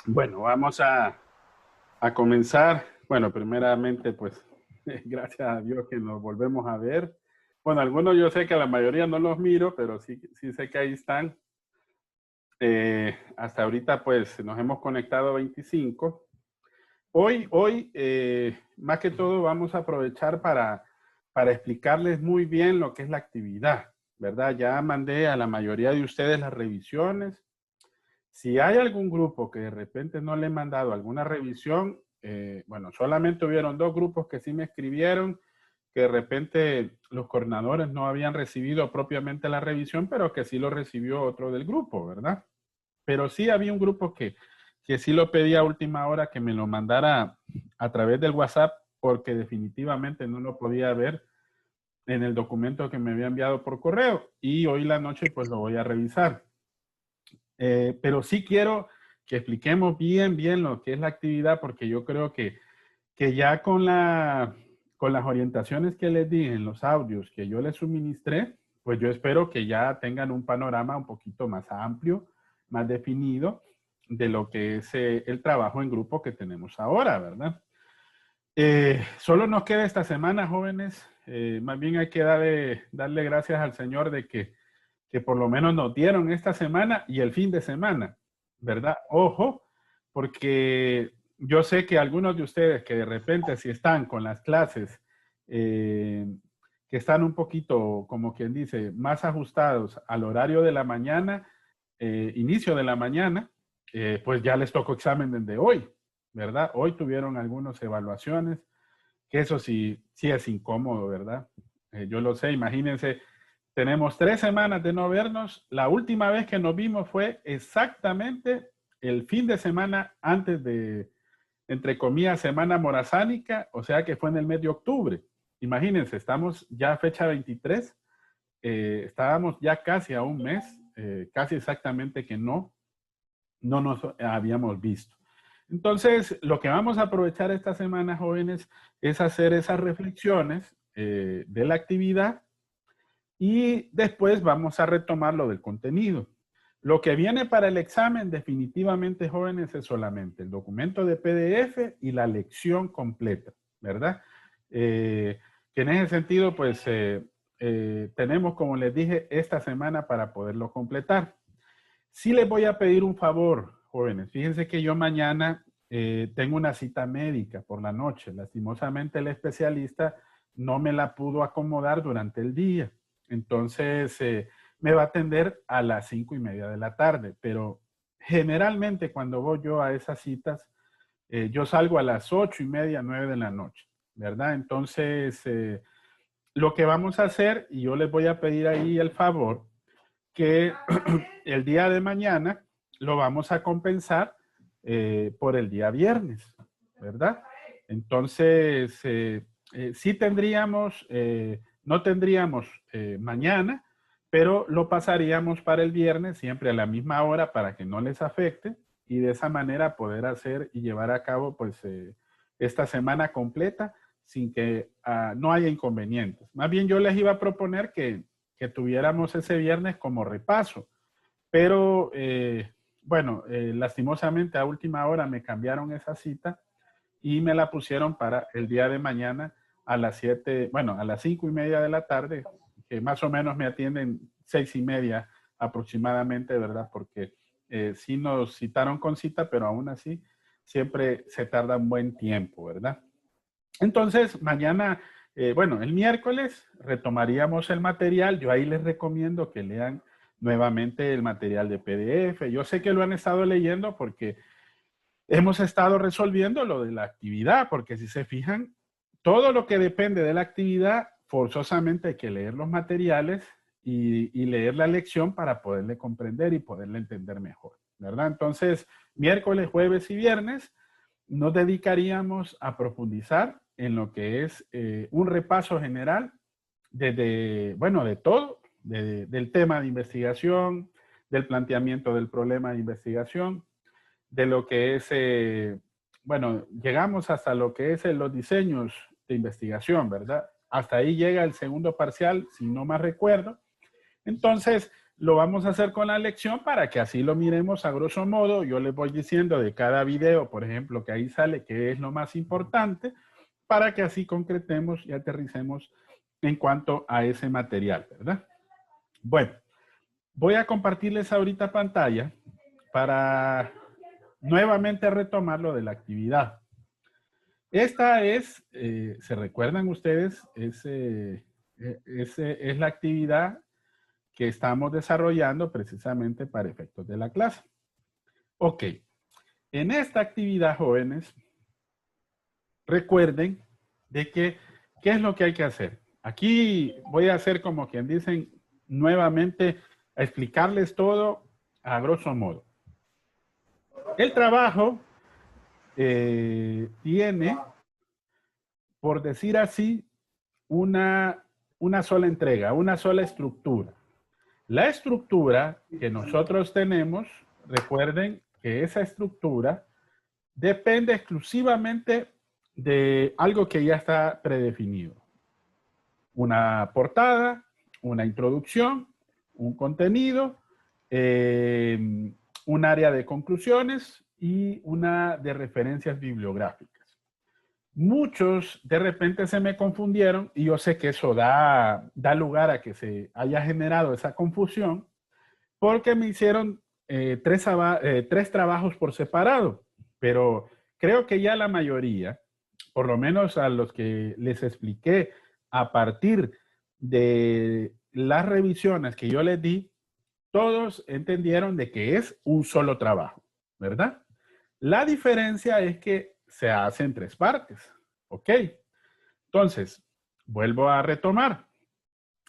Bueno, vamos a comenzar. Bueno, primeramente, pues, gracias a Dios que nos volvemos a ver. Bueno, algunos yo sé que a la mayoría no los miro, pero sí sé que ahí están. Hasta ahorita, pues, nos hemos conectado 25. Hoy, más que todo, vamos a aprovechar para explicarles muy bien lo que es la actividad, ¿verdad? Ya mandé a la mayoría de ustedes las revisiones. Si hay algún grupo que de repente no le he mandado alguna revisión, bueno, solamente hubieron 2 grupos que sí me escribieron, que de repente los coordinadores no habían recibido propiamente la revisión, pero que sí lo recibió otro del grupo, ¿verdad? Pero sí había un grupo que sí lo pedía a última hora que me lo mandara a través del WhatsApp, porque definitivamente no lo podía ver en el documento que me había enviado por correo. Y hoy la noche pues lo voy a revisar. Pero sí quiero que expliquemos bien lo que es la actividad, porque yo creo que ya con las orientaciones que les di en los audios que yo les suministré, pues yo espero que ya tengan un panorama un poquito más amplio, más definido de lo que es el trabajo en grupo que tenemos ahora, ¿verdad? Solo nos queda esta semana, jóvenes. Más bien hay que darle gracias al Señor de que por lo menos nos dieron esta semana y el fin de semana, ¿verdad? Ojo, porque yo sé que algunos de ustedes que de repente si están con las clases que están un poquito, como quien dice, más ajustados al horario de la mañana, inicio de la mañana, pues ya les tocó examen desde hoy, ¿verdad? Hoy tuvieron algunas evaluaciones, que eso sí es incómodo, ¿verdad? Yo lo sé, imagínense, tenemos 3 semanas de no vernos. La última vez que nos vimos fue exactamente el fin de semana antes de, entre comillas, Semana Morazánica, o sea que fue en el mes de octubre. Imagínense, estamos ya a fecha 23, estábamos ya casi a un mes, casi exactamente que no nos habíamos visto. Entonces, lo que vamos a aprovechar esta semana, jóvenes, es hacer esas reflexiones de la actividad y después vamos a retomar lo del contenido. Lo que viene para el examen definitivamente, jóvenes, es solamente el documento de PDF y la lección completa, ¿verdad? Que en ese sentido, pues, tenemos, como les dije, esta semana para poderlo completar. Sí les voy a pedir un favor, jóvenes. Fíjense que yo mañana tengo una cita médica por la noche. Lastimosamente el especialista no me la pudo acomodar durante el día. Entonces me va a atender a las 5:30 de la tarde. Pero generalmente cuando voy yo a esas citas, yo salgo a las 8:30, 9 de la noche, ¿verdad? Entonces lo que vamos a hacer, y yo les voy a pedir ahí el favor, que el día de mañana lo vamos a compensar por el día viernes, ¿verdad? Entonces, sí tendríamos, no tendríamos mañana, pero lo pasaríamos para el viernes siempre a la misma hora para que no les afecte y de esa manera poder hacer y llevar a cabo pues esta semana completa sin que no haya inconvenientes. Más bien yo les iba a proponer que tuviéramos ese viernes como repaso. Pero bueno, lastimosamente a última hora me cambiaron esa cita y me la pusieron para el día de mañana a las 7, bueno, a las 5:30 de la tarde, que más o menos me atienden 6:30 aproximadamente, ¿verdad? Porque sí nos citaron con cita, pero aún así siempre se tarda un buen tiempo, ¿verdad? Entonces, mañana, bueno, el miércoles retomaríamos el material. Yo ahí les recomiendo que lean nuevamente el material de PDF. Yo sé que lo han estado leyendo porque hemos estado resolviendo lo de la actividad, porque si se fijan, todo lo que depende de la actividad, forzosamente hay que leer los materiales y leer la lección para poderle comprender y poderle entender mejor, ¿verdad? Entonces, miércoles, jueves y viernes nos dedicaríamos a profundizar en lo que es un repaso general bueno, de todo, del tema de investigación, del planteamiento del problema de investigación, de lo que es, bueno, llegamos hasta lo que es los diseños de investigación, ¿verdad? Hasta ahí llega el segundo parcial, si no más recuerdo. Entonces, lo vamos a hacer con la lección para que así lo miremos a grosso modo. Yo les voy diciendo de cada video, por ejemplo, que ahí sale qué es lo más importante, para que así concretemos y aterricemos en cuanto a ese material, ¿verdad? Bueno, voy a compartirles ahorita pantalla para nuevamente retomar lo de la actividad. Esta es, ¿se recuerdan ustedes? Es la actividad que estamos desarrollando precisamente para efectos de la clase. Ok, en esta actividad, jóvenes, recuerden de que, ¿qué es lo que hay que hacer? Aquí voy a hacer como quien dicen nuevamente, a explicarles todo a grosso modo. El trabajo tiene, por decir así, una sola entrega, una sola estructura. La estructura que nosotros tenemos, recuerden que esa estructura depende exclusivamente de algo que ya está predefinido. Una portada, una introducción, un contenido, un área de conclusiones y una de referencias bibliográficas. Muchos de repente se me confundieron y yo sé que eso da lugar a que se haya generado esa confusión porque me hicieron tres trabajos por separado, pero creo que ya la mayoría, por lo menos a los que les expliqué a partir de las revisiones que yo les di, todos entendieron de que es un solo trabajo, ¿verdad? La diferencia es que se hace en tres partes, ¿ok? Entonces, vuelvo a retomar.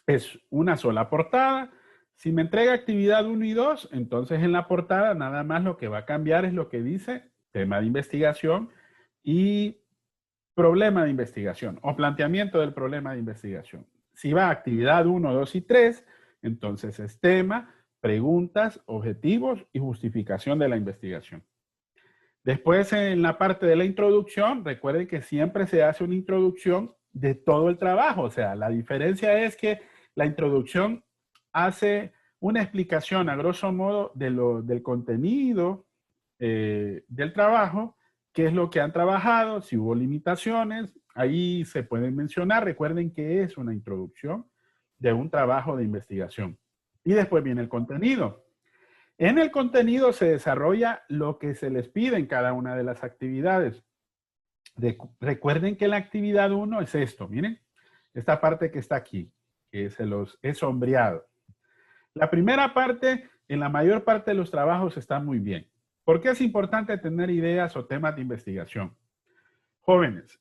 Es una sola portada. Si me entrega actividad 1 y 2, entonces en la portada nada más lo que va a cambiar es lo que dice tema de investigación y problema de investigación o planteamiento del problema de investigación. Si va a actividad 1, 2 y 3, entonces es tema, preguntas, objetivos y justificación de la investigación. Después, en la parte de la introducción, recuerden que siempre se hace una introducción de todo el trabajo. O sea, la diferencia es que la introducción hace una explicación a grosso modo del contenido del trabajo, qué es lo que han trabajado, si hubo limitaciones, ahí se pueden mencionar. Recuerden que es una introducción de un trabajo de investigación. Y después viene el contenido. En el contenido se desarrolla lo que se les pide en cada una de las actividades. Recuerden que la actividad 1 es esto, miren, esta parte que está aquí, que se los he sombreado. La primera parte, en la mayor parte de los trabajos está muy bien. ¿Por qué es importante tener ideas o temas de investigación? Jóvenes,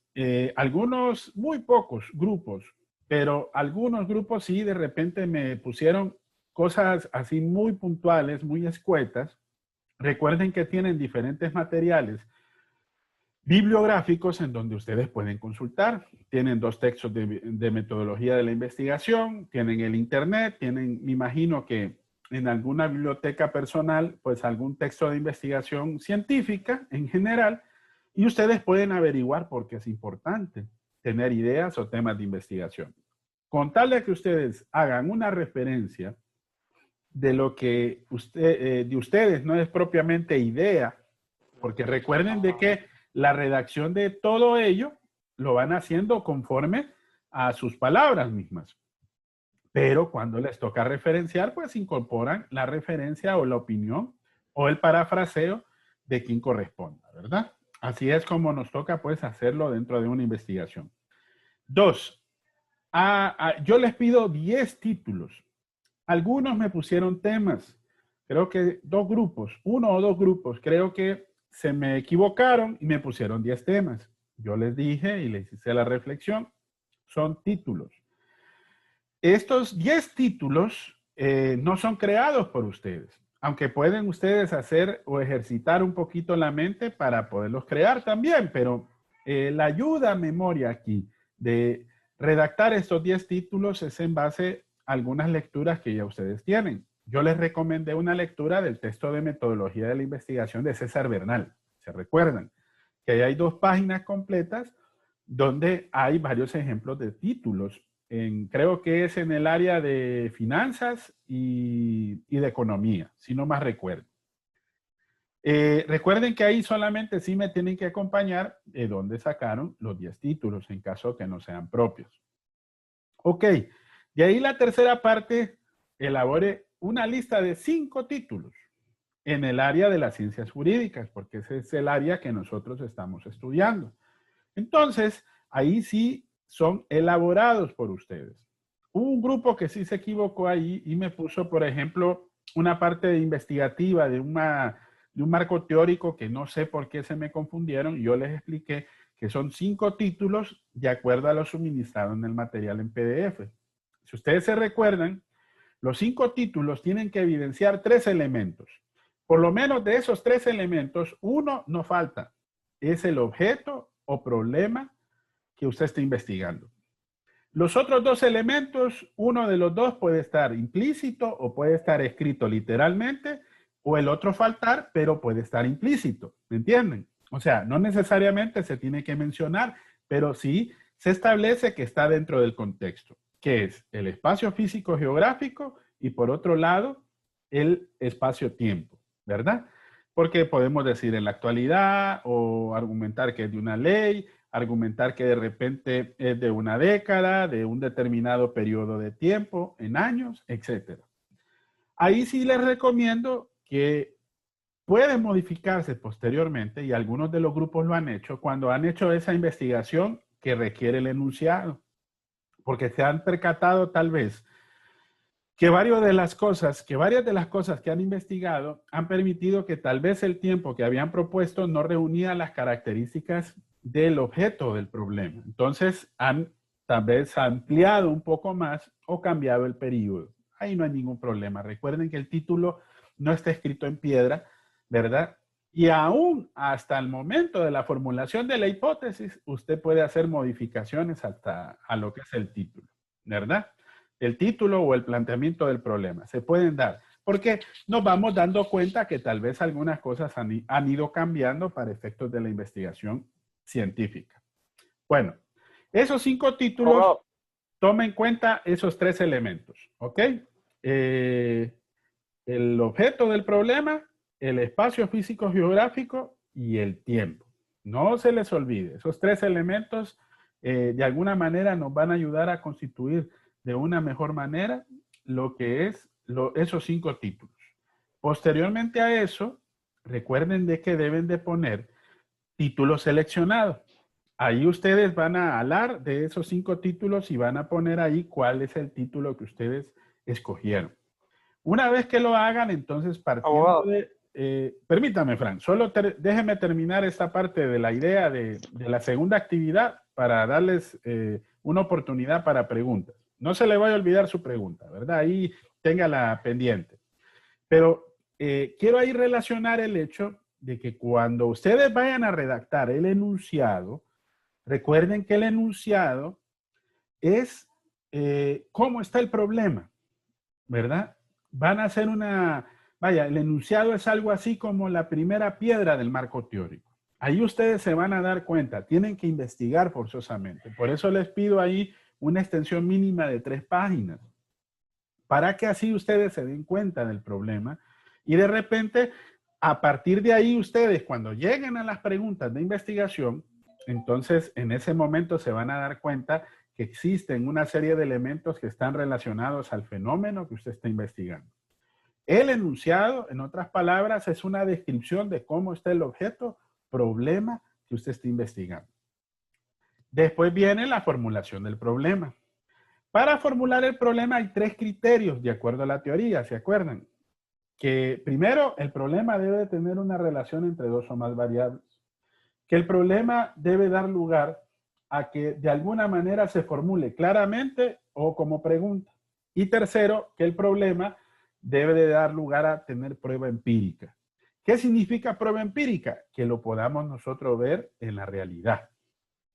algunos, muy pocos grupos, pero algunos grupos sí de repente me pusieron cosas así muy puntuales, muy escuetas. Recuerden que tienen diferentes materiales bibliográficos en donde ustedes pueden consultar. Tienen 2 textos de metodología de la investigación, tienen el internet, tienen, me imagino que en alguna biblioteca personal, pues algún texto de investigación científica en general, y ustedes pueden averiguar por qué es importante tener ideas o temas de investigación. Con tal de que ustedes hagan una referencia de lo que de ustedes no es propiamente idea, porque recuerden de que la redacción de todo ello lo van haciendo conforme a sus palabras mismas. Pero cuando les toca referenciar, pues incorporan la referencia o la opinión o el parafraseo de quien corresponda, ¿verdad? Así es como nos toca pues hacerlo dentro de una investigación. 2. Yo les pido 10 títulos. Algunos me pusieron temas. Creo que 2 grupos, 1 o 2 grupos, creo que se me equivocaron y me pusieron 10 temas. Yo les dije y les hice la reflexión, son títulos. Estos 10 títulos no son creados por ustedes, aunque pueden ustedes hacer o ejercitar un poquito la mente para poderlos crear también, pero la ayuda a memoria aquí de redactar estos 10 títulos es en base a algunas lecturas que ya ustedes tienen. Yo les recomendé una lectura del texto de metodología de la investigación de César Bernal. ¿Se recuerdan? Que ahí hay 2 páginas completas donde hay varios ejemplos de títulos creo que es en el área de finanzas y de economía, si no más recuerdo. Recuerden que ahí solamente sí me tienen que acompañar de dónde sacaron los 10 títulos, en caso que no sean propios. Ok, de ahí la tercera parte, elabore una lista de 5 títulos en el área de las ciencias jurídicas, porque ese es el área que nosotros estamos estudiando. Entonces, ahí sí son elaborados por ustedes. Hubo un grupo que sí se equivocó ahí y me puso, por ejemplo, una parte investigativa de un marco teórico que no sé por qué se me confundieron. Yo les expliqué que son 5 títulos de acuerdo a lo suministrado en el material en PDF. Si ustedes se recuerdan, los 5 títulos tienen que evidenciar 3 elementos. Por lo menos de esos 3 elementos, uno no falta. Es el objeto o problema que usted está investigando. Los otros 2 elementos, uno de los 2 puede estar implícito o puede estar escrito literalmente, o el otro faltar, pero puede estar implícito. ¿Me entienden? O sea, no necesariamente se tiene que mencionar, pero sí se establece que está dentro del contexto, que es el espacio físico geográfico y por otro lado, el espacio-tiempo, ¿verdad? Porque podemos decir en la actualidad o argumentar que es de una ley, argumentar que de repente es de una década, de un determinado periodo de tiempo, en años, etc. Ahí sí les recomiendo que puede modificarse posteriormente, y algunos de los grupos lo han hecho, cuando han hecho esa investigación que requiere el enunciado, porque se han percatado tal vez que varias de las cosas que han investigado han permitido que tal vez el tiempo que habían propuesto no reunía las características del objeto del problema. Entonces han tal vez ampliado un poco más o cambiado el periodo. Ahí no hay ningún problema. Recuerden que el título no está escrito en piedra, ¿verdad? Y aún hasta el momento de la formulación de la hipótesis, usted puede hacer modificaciones hasta a lo que es el título, ¿verdad? El título o el planteamiento del problema. Se pueden dar, porque nos vamos dando cuenta que tal vez algunas cosas han ido cambiando para efectos de la investigación científica. Bueno, esos 5 títulos, toma en cuenta esos 3 elementos, ¿ok? El objeto del problema, el espacio físico geográfico y el tiempo. No se les olvide, esos 3 elementos de alguna manera nos van a ayudar a constituir de una mejor manera lo que es esos 5 títulos. Posteriormente a eso, recuerden de que deben de poner título seleccionado. Ahí ustedes van a hablar de esos 5 títulos y van a poner ahí cuál es el título que ustedes escogieron. Una vez que lo hagan, entonces partiendo de... permítame, Frank, solo déjeme terminar esta parte de la idea de la segunda actividad para darles una oportunidad para preguntas. No se le vaya a olvidar su pregunta, ¿verdad? Ahí téngala pendiente. Pero quiero ahí relacionar el hecho de que cuando ustedes vayan a redactar el enunciado, recuerden que el enunciado es cómo está el problema, ¿verdad? Van a hacer el enunciado es algo así como la primera piedra del marco teórico. Ahí ustedes se van a dar cuenta, tienen que investigar forzosamente. Por eso les pido ahí una extensión mínima de 3 páginas, para que así ustedes se den cuenta del problema y de repente, a partir de ahí ustedes, cuando lleguen a las preguntas de investigación, entonces en ese momento se van a dar cuenta que existen una serie de elementos que están relacionados al fenómeno que usted está investigando. El enunciado, en otras palabras, es una descripción de cómo está el objeto, problema que usted está investigando. Después viene la formulación del problema. Para formular el problema hay 3 criterios de acuerdo a la teoría, ¿se acuerdan? Que primero, el problema debe tener una relación entre 2 o más variables. Que el problema debe dar lugar a que de alguna manera se formule claramente o como pregunta. Y tercero, que el problema debe de dar lugar a tener prueba empírica. ¿Qué significa prueba empírica? Que lo podamos nosotros ver en la realidad.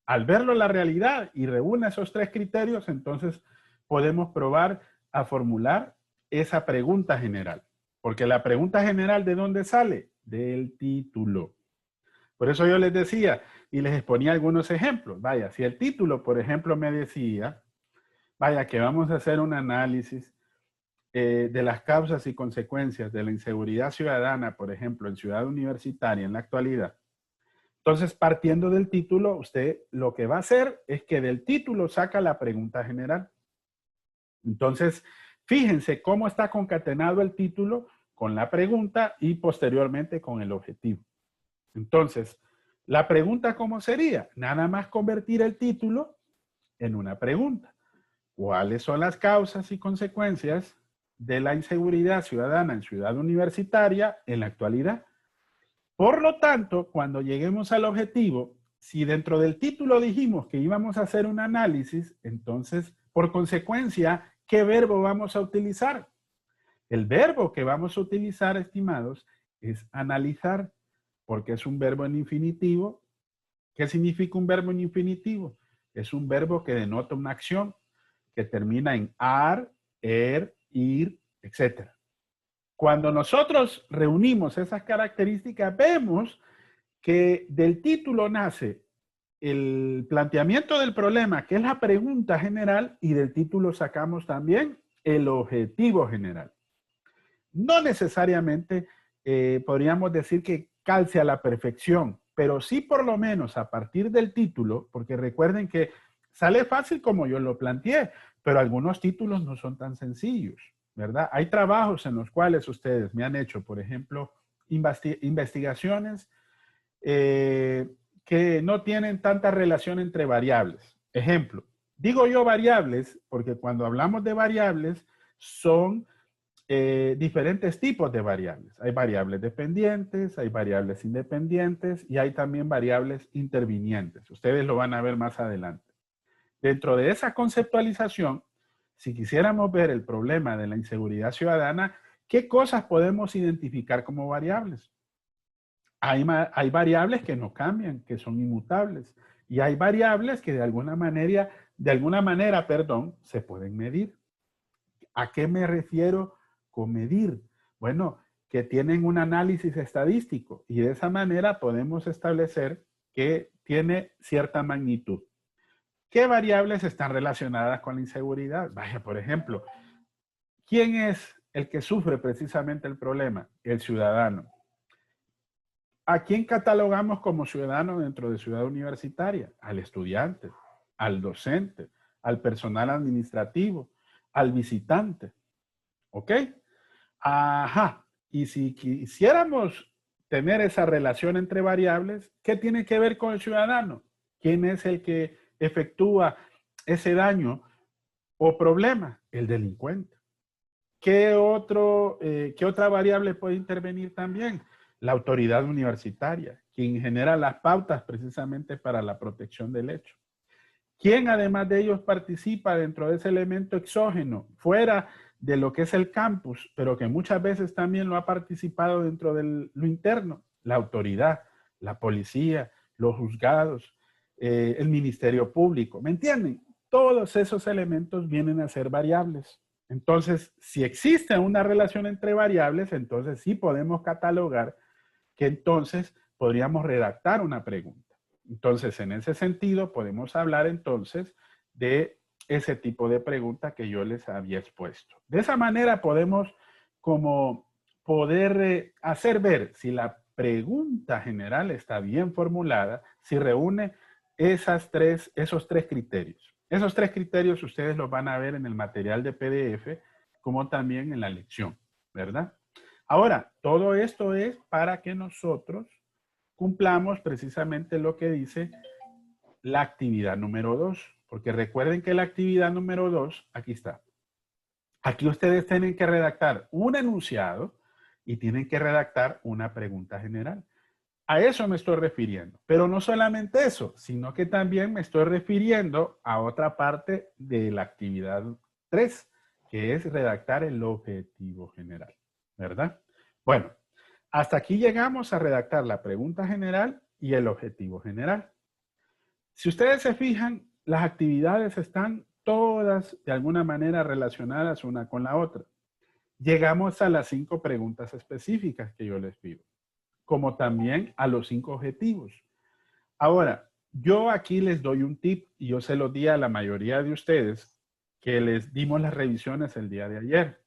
Al verlo en la realidad y reúne esos 3 criterios, entonces podemos probar a formular esa pregunta general. Porque la pregunta general, ¿de dónde sale? Del título. Por eso yo les decía y les exponía algunos ejemplos. Vaya, si el título, por ejemplo, me decía Vaya, que vamos a hacer un análisis de las causas y consecuencias de la inseguridad ciudadana, por ejemplo, en Ciudad Universitaria en la actualidad. Entonces, partiendo del título, usted lo que va a hacer es que del título saca la pregunta general. Entonces, fíjense cómo está concatenado el título con la pregunta y posteriormente con el objetivo. Entonces, la pregunta, ¿cómo sería? Nada más convertir el título en una pregunta. ¿Cuáles son las causas y consecuencias de la inseguridad ciudadana en Ciudad Universitaria en la actualidad? Por lo tanto, cuando lleguemos al objetivo, si dentro del título dijimos que íbamos a hacer un análisis, entonces, por consecuencia, ¿qué verbo vamos a utilizar? El verbo que vamos a utilizar, estimados, es analizar, porque es un verbo en infinitivo. ¿Qué significa un verbo en infinitivo? Es un verbo que denota una acción que termina en ar, ir, etc. Cuando nosotros reunimos esas características, vemos que del título nace el planteamiento del problema, que es la pregunta general, y del título sacamos también el objetivo general. No necesariamente podríamos decir que calce a la perfección, pero sí por lo menos a partir del título, porque recuerden que sale fácil como yo lo planteé, pero algunos títulos no son tan sencillos, ¿verdad? Hay trabajos en los cuales ustedes me han hecho, por ejemplo, investigaciones que no tienen tanta relación entre variables. Ejemplo, digo yo variables porque cuando hablamos de variables son diferentes tipos de variables. Hay variables dependientes, hay variables independientes y hay también variables intervinientes. Ustedes lo van a ver más adelante. Dentro de esa conceptualización, si quisiéramos ver el problema de la inseguridad ciudadana, ¿qué cosas podemos identificar como variables? Hay variables que no cambian, que son inmutables. Y hay variables que de alguna manera, se pueden medir. ¿A qué me refiero con medir? Bueno, que tienen un análisis estadístico y de esa manera podemos establecer que tiene cierta magnitud. ¿Qué variables están relacionadas con la inseguridad? Vaya, por ejemplo, ¿quién es el que sufre precisamente el problema? El ciudadano. ¿A quién catalogamos como ciudadano dentro de Ciudad Universitaria? Al estudiante, al docente, al personal administrativo, al visitante. ¿Ok? Ajá. Y si quisiéramos tener esa relación entre variables, ¿qué tiene que ver con el ciudadano? ¿Quién es el que efectúa ese daño o problema? El delincuente. ¿Qué otra variable puede intervenir también? La autoridad universitaria, quien genera las pautas precisamente para la protección del hecho. ¿Quién además de ellos participa dentro de ese elemento exógeno, fuera de lo que es el campus, pero que muchas veces también lo ha participado dentro de lo interno? La autoridad, la policía, los juzgados, el Ministerio Público. ¿Me entienden? Todos esos elementos vienen a ser variables. Entonces, si existe una relación entre variables, entonces sí podemos catalogar que entonces podríamos redactar una pregunta. Entonces, en ese sentido, podemos hablar entonces de ese tipo de pregunta que yo les había expuesto. De esa manera podemos como poder hacer ver si la pregunta general está bien formulada, si reúne esos tres criterios. Esos tres criterios ustedes los van a ver en el material de PDF, como también en la lección, ¿verdad? Ahora, todo esto es para que nosotros cumplamos precisamente lo que dice la actividad número 2, porque recuerden que la actividad número 2, aquí está. Aquí ustedes tienen que redactar un enunciado y tienen que redactar una pregunta general. A eso me estoy refiriendo. Pero no solamente eso, sino que también me estoy refiriendo a otra parte de la actividad 3, que es redactar el objetivo general, ¿verdad? Bueno, hasta aquí llegamos a redactar la pregunta general y el objetivo general. Si ustedes se fijan, las actividades están todas de alguna manera relacionadas una con la otra. Llegamos a las 5 preguntas específicas que yo les pido, como también a los 5 objetivos. Ahora, yo aquí les doy un tip y yo se lo di a la mayoría de ustedes que les dimos las revisiones el día de ayer,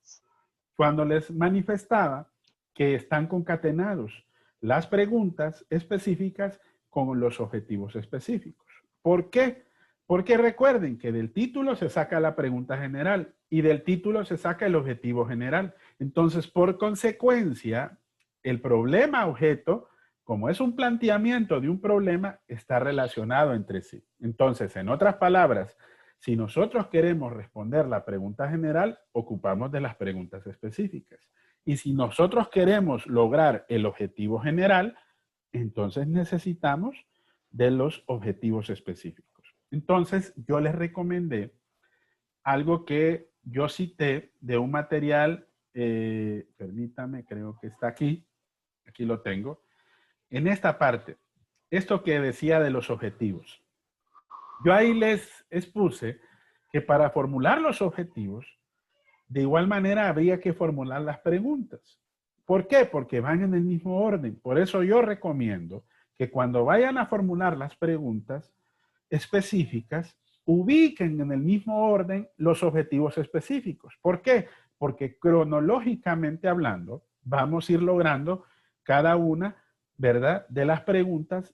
cuando les manifestaba que están concatenados las preguntas específicas con los objetivos específicos. ¿Por qué? Porque recuerden que del título se saca la pregunta general y del título se saca el objetivo general. Entonces, por consecuencia, el problema objeto, como es un planteamiento de un problema, está relacionado entre sí. Entonces, en otras palabras, si nosotros queremos responder la pregunta general, ocupamos de las preguntas específicas. Y si nosotros queremos lograr el objetivo general, entonces necesitamos de los objetivos específicos. Entonces, yo les recomendé algo que yo cité de un material, permítame, creo que está aquí lo tengo, en esta parte, esto que decía de los objetivos. Yo ahí les expuse que para formular los objetivos, de igual manera habría que formular las preguntas. ¿Por qué? Porque van en el mismo orden. Por eso yo recomiendo que cuando vayan a formular las preguntas específicas, ubiquen en el mismo orden los objetivos específicos. ¿Por qué? Porque cronológicamente hablando, vamos a ir logrando cada una, ¿verdad?, de las preguntas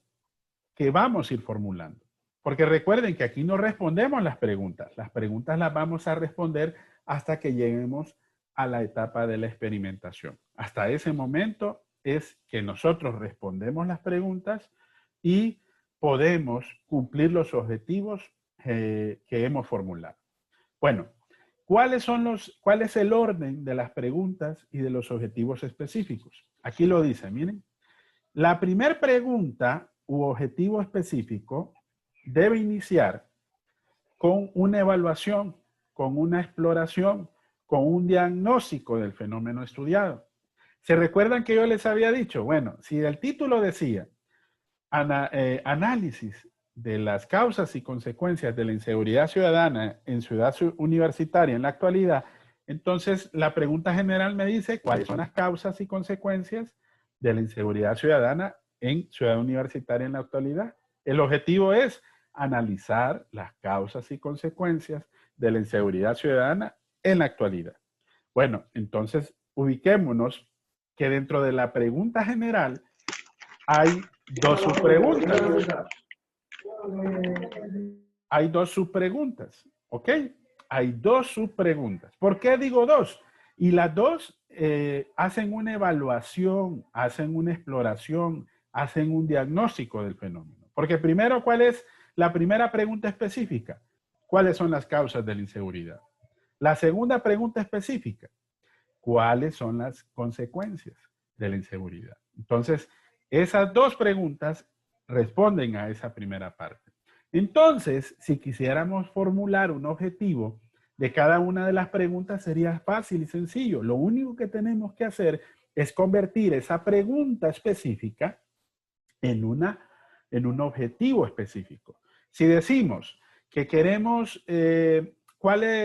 que vamos a ir formulando. Porque recuerden que aquí no respondemos las preguntas las vamos a responder hasta que lleguemos a la etapa de la experimentación. Hasta ese momento es que nosotros respondemos las preguntas y podemos cumplir los objetivos que hemos formulado. Bueno, ¿cuál es el orden de las preguntas y de los objetivos específicos? Aquí lo dice, miren. La primera pregunta u objetivo específico debe iniciar con una evaluación, con una exploración, con un diagnóstico del fenómeno estudiado. ¿Se recuerdan que yo les había dicho? Bueno, si el título decía análisis de las causas y consecuencias de la inseguridad ciudadana en Ciudad Universitaria en la actualidad, entonces la pregunta general me dice cuáles son las causas y consecuencias de la inseguridad ciudadana en Ciudad Universitaria en la actualidad. El objetivo es analizar las causas y consecuencias de la inseguridad ciudadana en la actualidad. Bueno, entonces ubiquémonos que dentro de la pregunta general hay dos subpreguntas. Hay dos subpreguntas, ¿ok? Hay dos subpreguntas. ¿Por qué digo dos? Y las dos hacen una evaluación, hacen una exploración, hacen un diagnóstico del fenómeno. Porque primero, ¿cuál es la primera pregunta específica? ¿Cuáles son las causas de la inseguridad? La segunda pregunta específica, ¿cuáles son las consecuencias de la inseguridad? Entonces, esas dos preguntas responden a esa primera parte. Entonces, si quisiéramos formular un objetivo de cada una de las preguntas, sería fácil y sencillo. Lo único que tenemos que hacer es convertir esa pregunta específica en un objetivo específico. Si decimos que queremos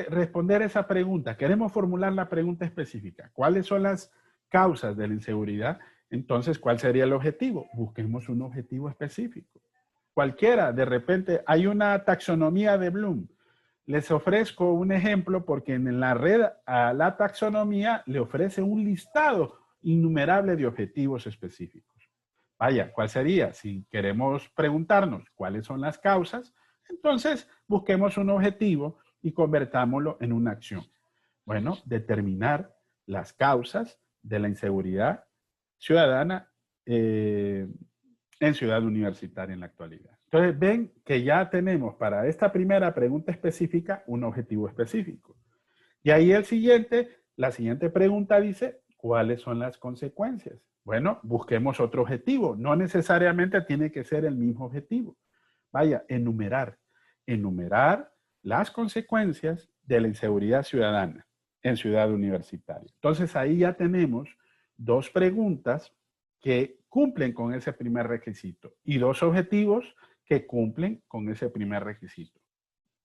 responder esa pregunta, queremos formular la pregunta específica, ¿cuáles son las causas de la inseguridad? Entonces, ¿cuál sería el objetivo? Busquemos un objetivo específico. Cualquiera, de repente, hay una taxonomía de Bloom. Les ofrezco un ejemplo porque en la red a la taxonomía le ofrece un listado innumerable de objetivos específicos. Vaya, ¿cuál sería? Si queremos preguntarnos cuáles son las causas, entonces busquemos un objetivo y convertámoslo en una acción. Bueno, determinar las causas de la inseguridad ciudadana en Ciudad Universitaria en la actualidad. Entonces, ven que ya tenemos para esta primera pregunta específica un objetivo específico. Y ahí la siguiente pregunta dice, ¿cuáles son las consecuencias? Bueno, busquemos otro objetivo. No necesariamente tiene que ser el mismo objetivo. Vaya, enumerar las consecuencias de la inseguridad ciudadana en Ciudad Universitaria. Entonces, ahí ya tenemos dos preguntas que cumplen con ese primer requisito y dos objetivos que cumplen con ese primer requisito.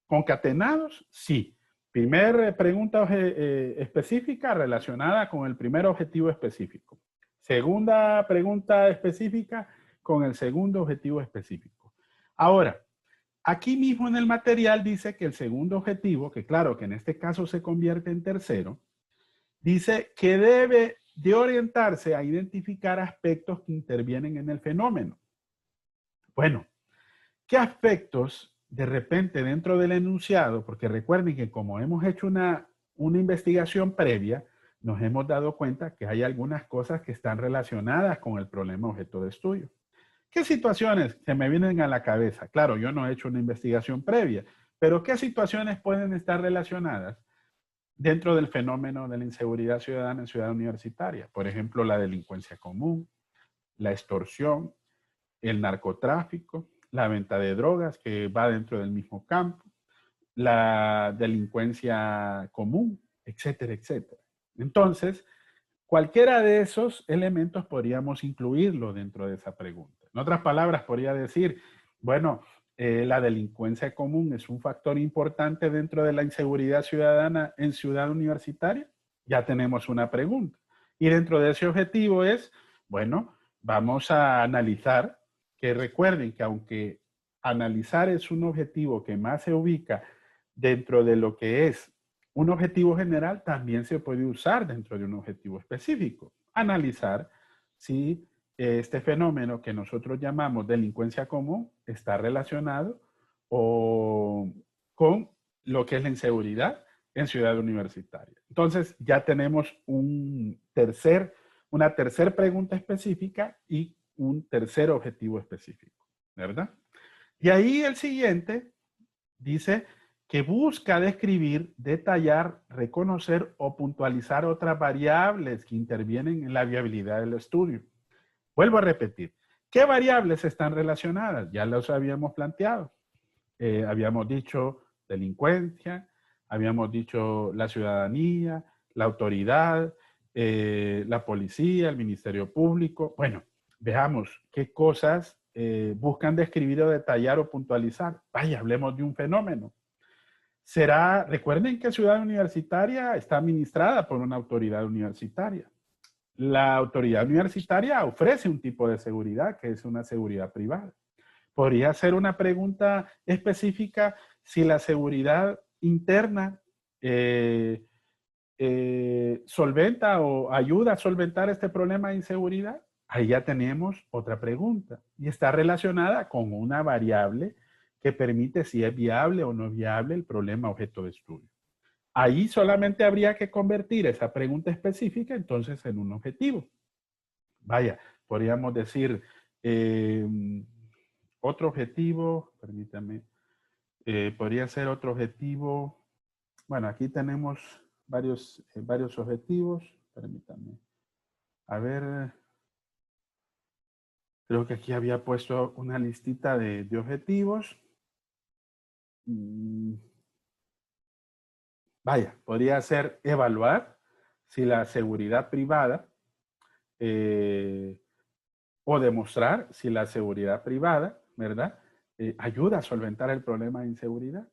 ¿Concatenados? Sí. Primera pregunta específica relacionada con el primer objetivo específico. Segunda pregunta específica con el segundo objetivo específico. Ahora, Aquí mismo en el material dice que el segundo objetivo, que claro que en este caso se convierte en tercero, dice que debe de orientarse a identificar aspectos que intervienen en el fenómeno. Bueno, ¿qué aspectos de repente dentro del enunciado? Porque recuerden que como hemos hecho una investigación previa, nos hemos dado cuenta que hay algunas cosas que están relacionadas con el problema objeto de estudio. ¿Qué situaciones se me vienen a la cabeza? Claro, yo no he hecho una investigación previa, pero ¿qué situaciones pueden estar relacionadas dentro del fenómeno de la inseguridad ciudadana en Ciudad Universitaria? Por ejemplo, la delincuencia común, la extorsión, el narcotráfico, la venta de drogas, que va dentro del mismo campo, la delincuencia común, etcétera, etcétera. Entonces, cualquiera de esos elementos podríamos incluirlo dentro de esa pregunta. En otras palabras, podría decir, bueno, la delincuencia común es un factor importante dentro de la inseguridad ciudadana en Ciudad Universitaria. Ya tenemos una pregunta. Y dentro de ese objetivo es, bueno, vamos a analizar, que recuerden que aunque analizar es un objetivo que más se ubica dentro de lo que es un objetivo general, también se puede usar dentro de un objetivo específico. Analizar si este fenómeno que nosotros llamamos delincuencia común está relacionado o con lo que es la inseguridad en Ciudad Universitaria. Entonces ya tenemos una tercera pregunta específica y un tercer objetivo específico, ¿verdad? Y ahí el siguiente dice que busca describir, detallar, reconocer o puntualizar otras variables que intervienen en la viabilidad del estudio. Vuelvo a repetir, ¿qué variables están relacionadas? Ya los habíamos planteado. Habíamos dicho delincuencia, habíamos dicho la ciudadanía, la autoridad, la policía, el Ministerio Público. Bueno, veamos qué cosas buscan describir o detallar o puntualizar. Vaya, hablemos de un fenómeno. Recuerden que Ciudad Universitaria está administrada por una autoridad universitaria. La autoridad universitaria ofrece un tipo de seguridad que es una seguridad privada. Podría ser una pregunta específica si la seguridad interna solventa o ayuda a solventar este problema de inseguridad. Ahí ya tenemos otra pregunta y está relacionada con una variable que permite si es viable o no viable el problema objeto de estudio. Ahí solamente habría que convertir esa pregunta específica entonces en un objetivo. Vaya, podríamos decir otro objetivo, permítame, podría ser otro objetivo. Bueno, aquí tenemos varios objetivos, permítame. A ver, creo que aquí había puesto una listita de objetivos. Vaya, podría ser evaluar si la seguridad privada o demostrar si la seguridad privada, ¿verdad? Ayuda a solventar el problema de inseguridad.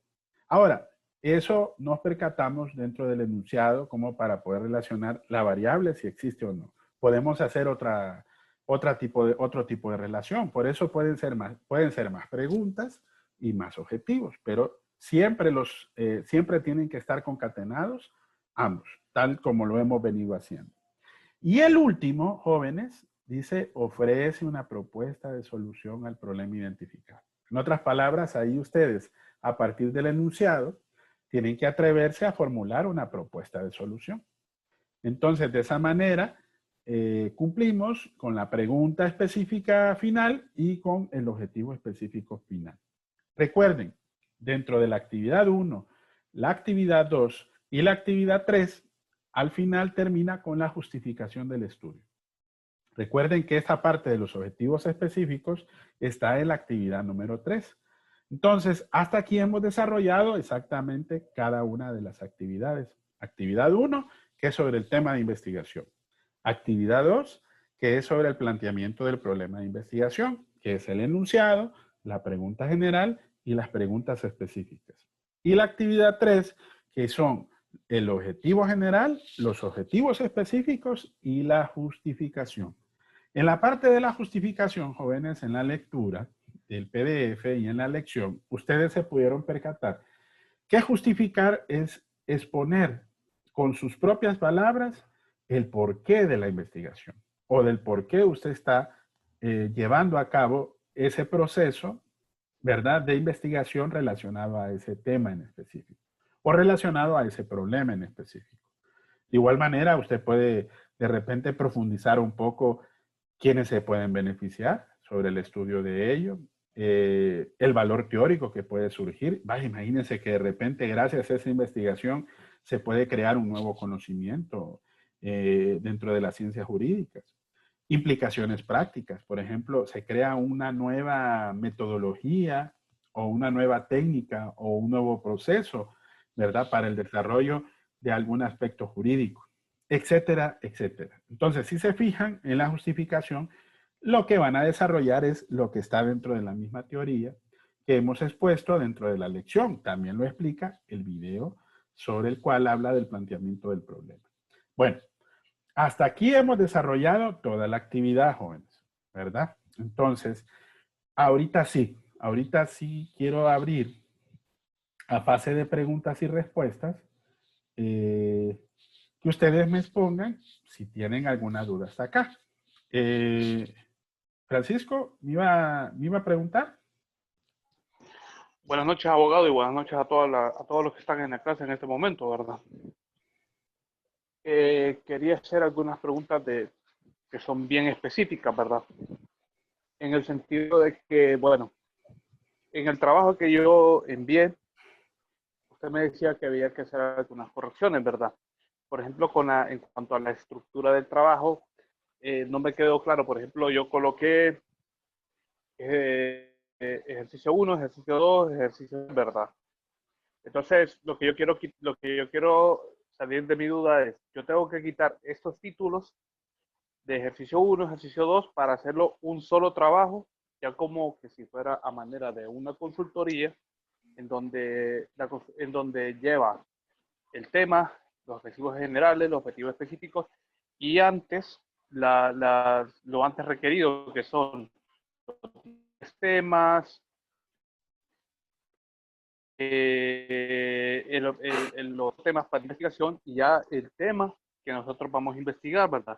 Ahora, eso nos percatamos dentro del enunciado como para poder relacionar la variable si existe o no. Podemos hacer otro tipo de relación. Por eso pueden ser más preguntas y más objetivos, pero siempre tienen que estar concatenados ambos, tal como lo hemos venido haciendo. Y el último, jóvenes, dice, ofrece una propuesta de solución al problema identificado. En otras palabras, ahí ustedes, a partir del enunciado, tienen que atreverse a formular una propuesta de solución. Entonces, de esa manera, cumplimos con la pregunta específica final y con el objetivo específico final. Recuerden, dentro de la actividad 1, la actividad 2 y la actividad 3, al final termina con la justificación del estudio. Recuerden que esta parte de los objetivos específicos está en la actividad número 3. Entonces, hasta aquí hemos desarrollado exactamente cada una de las actividades. Actividad 1, que es sobre el tema de investigación. Actividad 2, que es sobre el planteamiento del problema de investigación, que es el enunciado, la pregunta general y las preguntas específicas. Y la actividad 3, que son el objetivo general, los objetivos específicos y la justificación. En la parte de la justificación, jóvenes, en la lectura, del PDF y en la lección, ustedes se pudieron percatar que justificar es exponer con sus propias palabras el porqué de la investigación o del por qué usted está llevando a cabo ese proceso, ¿verdad?, de investigación relacionado a ese tema en específico o relacionado a ese problema en específico. De igual manera, usted puede de repente profundizar un poco quiénes se pueden beneficiar sobre el estudio de ello, el valor teórico que puede surgir. Vaya, imagínense que de repente, gracias a esa investigación, se puede crear un nuevo conocimiento dentro de las ciencias jurídicas. Implicaciones prácticas, por ejemplo, se crea una nueva metodología o una nueva técnica o un nuevo proceso, ¿verdad?, para el desarrollo de algún aspecto jurídico, etcétera, etcétera. Entonces, si se fijan en la justificación, lo que van a desarrollar es lo que está dentro de la misma teoría que hemos expuesto dentro de la lección. También lo explica el video sobre el cual habla del planteamiento del problema. Bueno, hasta aquí hemos desarrollado toda la actividad, jóvenes, ¿verdad? Entonces, ahorita sí quiero abrir a fase de preguntas y respuestas, que ustedes me expongan si tienen alguna duda hasta acá. Francisco, ¿me iba a preguntar? Buenas noches, abogado, y buenas noches a todos los que están en la clase en este momento, ¿verdad? Quería hacer algunas preguntas que son bien específicas, ¿verdad? En el sentido de que, bueno, en el trabajo que yo envié, usted me decía que había que hacer algunas correcciones, ¿verdad? Por ejemplo, en cuanto a la estructura del trabajo, no me quedó claro. Por ejemplo, yo coloqué ejercicio 1, ejercicio 2, ejercicio 3, ¿verdad? Entonces, lo que yo quiero salir de mi duda es, yo tengo que quitar estos títulos de ejercicio 1, ejercicio 2 para hacerlo un solo trabajo, ya como que si fuera a manera de una consultoría en donde lleva el tema, los objetivos generales, los objetivos específicos y antes lo antes requerido, que son los temas, los temas para investigación y ya el tema que nosotros vamos a investigar, ¿verdad?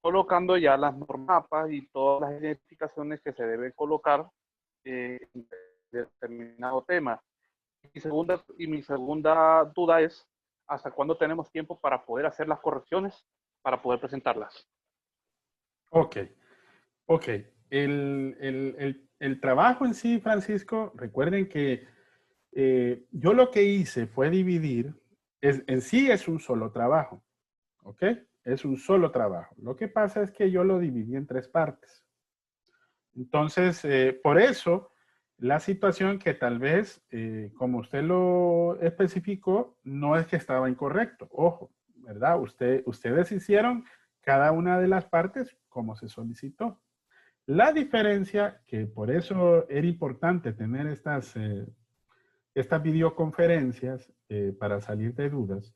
Colocando ya las mapas y todas las identificaciones que se deben colocar en determinado tema. Mi segunda duda es, ¿hasta cuándo tenemos tiempo para poder hacer las correcciones, para poder presentarlas? Ok. El trabajo en sí, Francisco, recuerden que yo lo que hice fue dividir, en sí es un solo trabajo, ¿ok? Es un solo trabajo. Lo que pasa es que yo lo dividí en 3 partes. Entonces, por eso, la situación que tal vez, como usted lo especificó, no es que estaba incorrecto. Ojo, ¿verdad? Ustedes hicieron cada una de las partes como se solicitó. La diferencia, que por eso era importante tener estas videoconferencias para salir de dudas,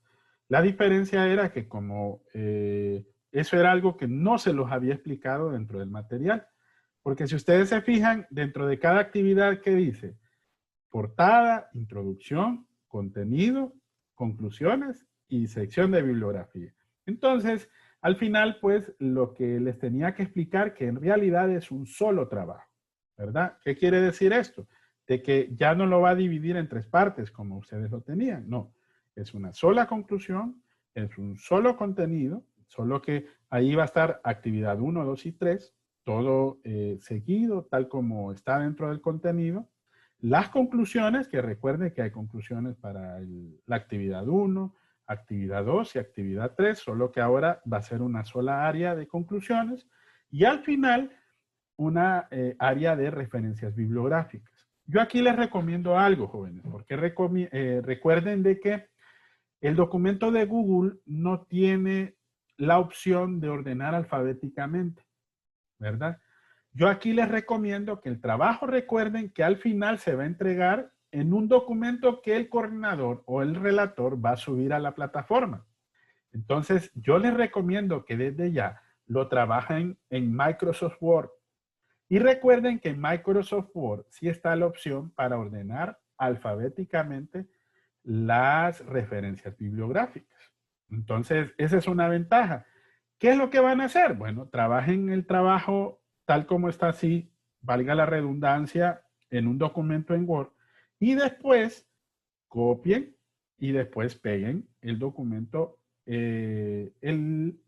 la diferencia era que como eso era algo que no se los había explicado dentro del material. Porque si ustedes se fijan, dentro de cada actividad que dice portada, introducción, contenido, conclusiones y sección de bibliografía. Entonces, al final, pues, lo que les tenía que explicar que en realidad es un solo trabajo, ¿verdad? ¿Qué quiere decir esto? De que ya no lo va a dividir en 3 partes como ustedes lo tenían, no. Es una sola conclusión, es un solo contenido, solo que ahí va a estar actividad 1, 2 y 3, todo seguido, tal como está dentro del contenido. Las conclusiones, que recuerden que hay conclusiones para la actividad 1, actividad 2 y actividad 3, solo que ahora va a ser una sola área de conclusiones. Y al final, una área de referencias bibliográficas. Yo aquí les recomiendo algo, jóvenes, porque recuerden de que el documento de Google no tiene la opción de ordenar alfabéticamente, ¿verdad? Yo aquí les recomiendo que el trabajo, recuerden que al final se va a entregar en un documento que el coordinador o el relator va a subir a la plataforma. Entonces, yo les recomiendo que desde ya lo trabajen en Microsoft Word Y recuerden que en Microsoft Word sí está la opción para ordenar alfabéticamente las referencias bibliográficas. Entonces, esa es una ventaja. ¿Qué es lo que van a hacer? Bueno, trabajen el trabajo tal como está así, valga la redundancia, en un documento en Word y después copien y después peguen el documento en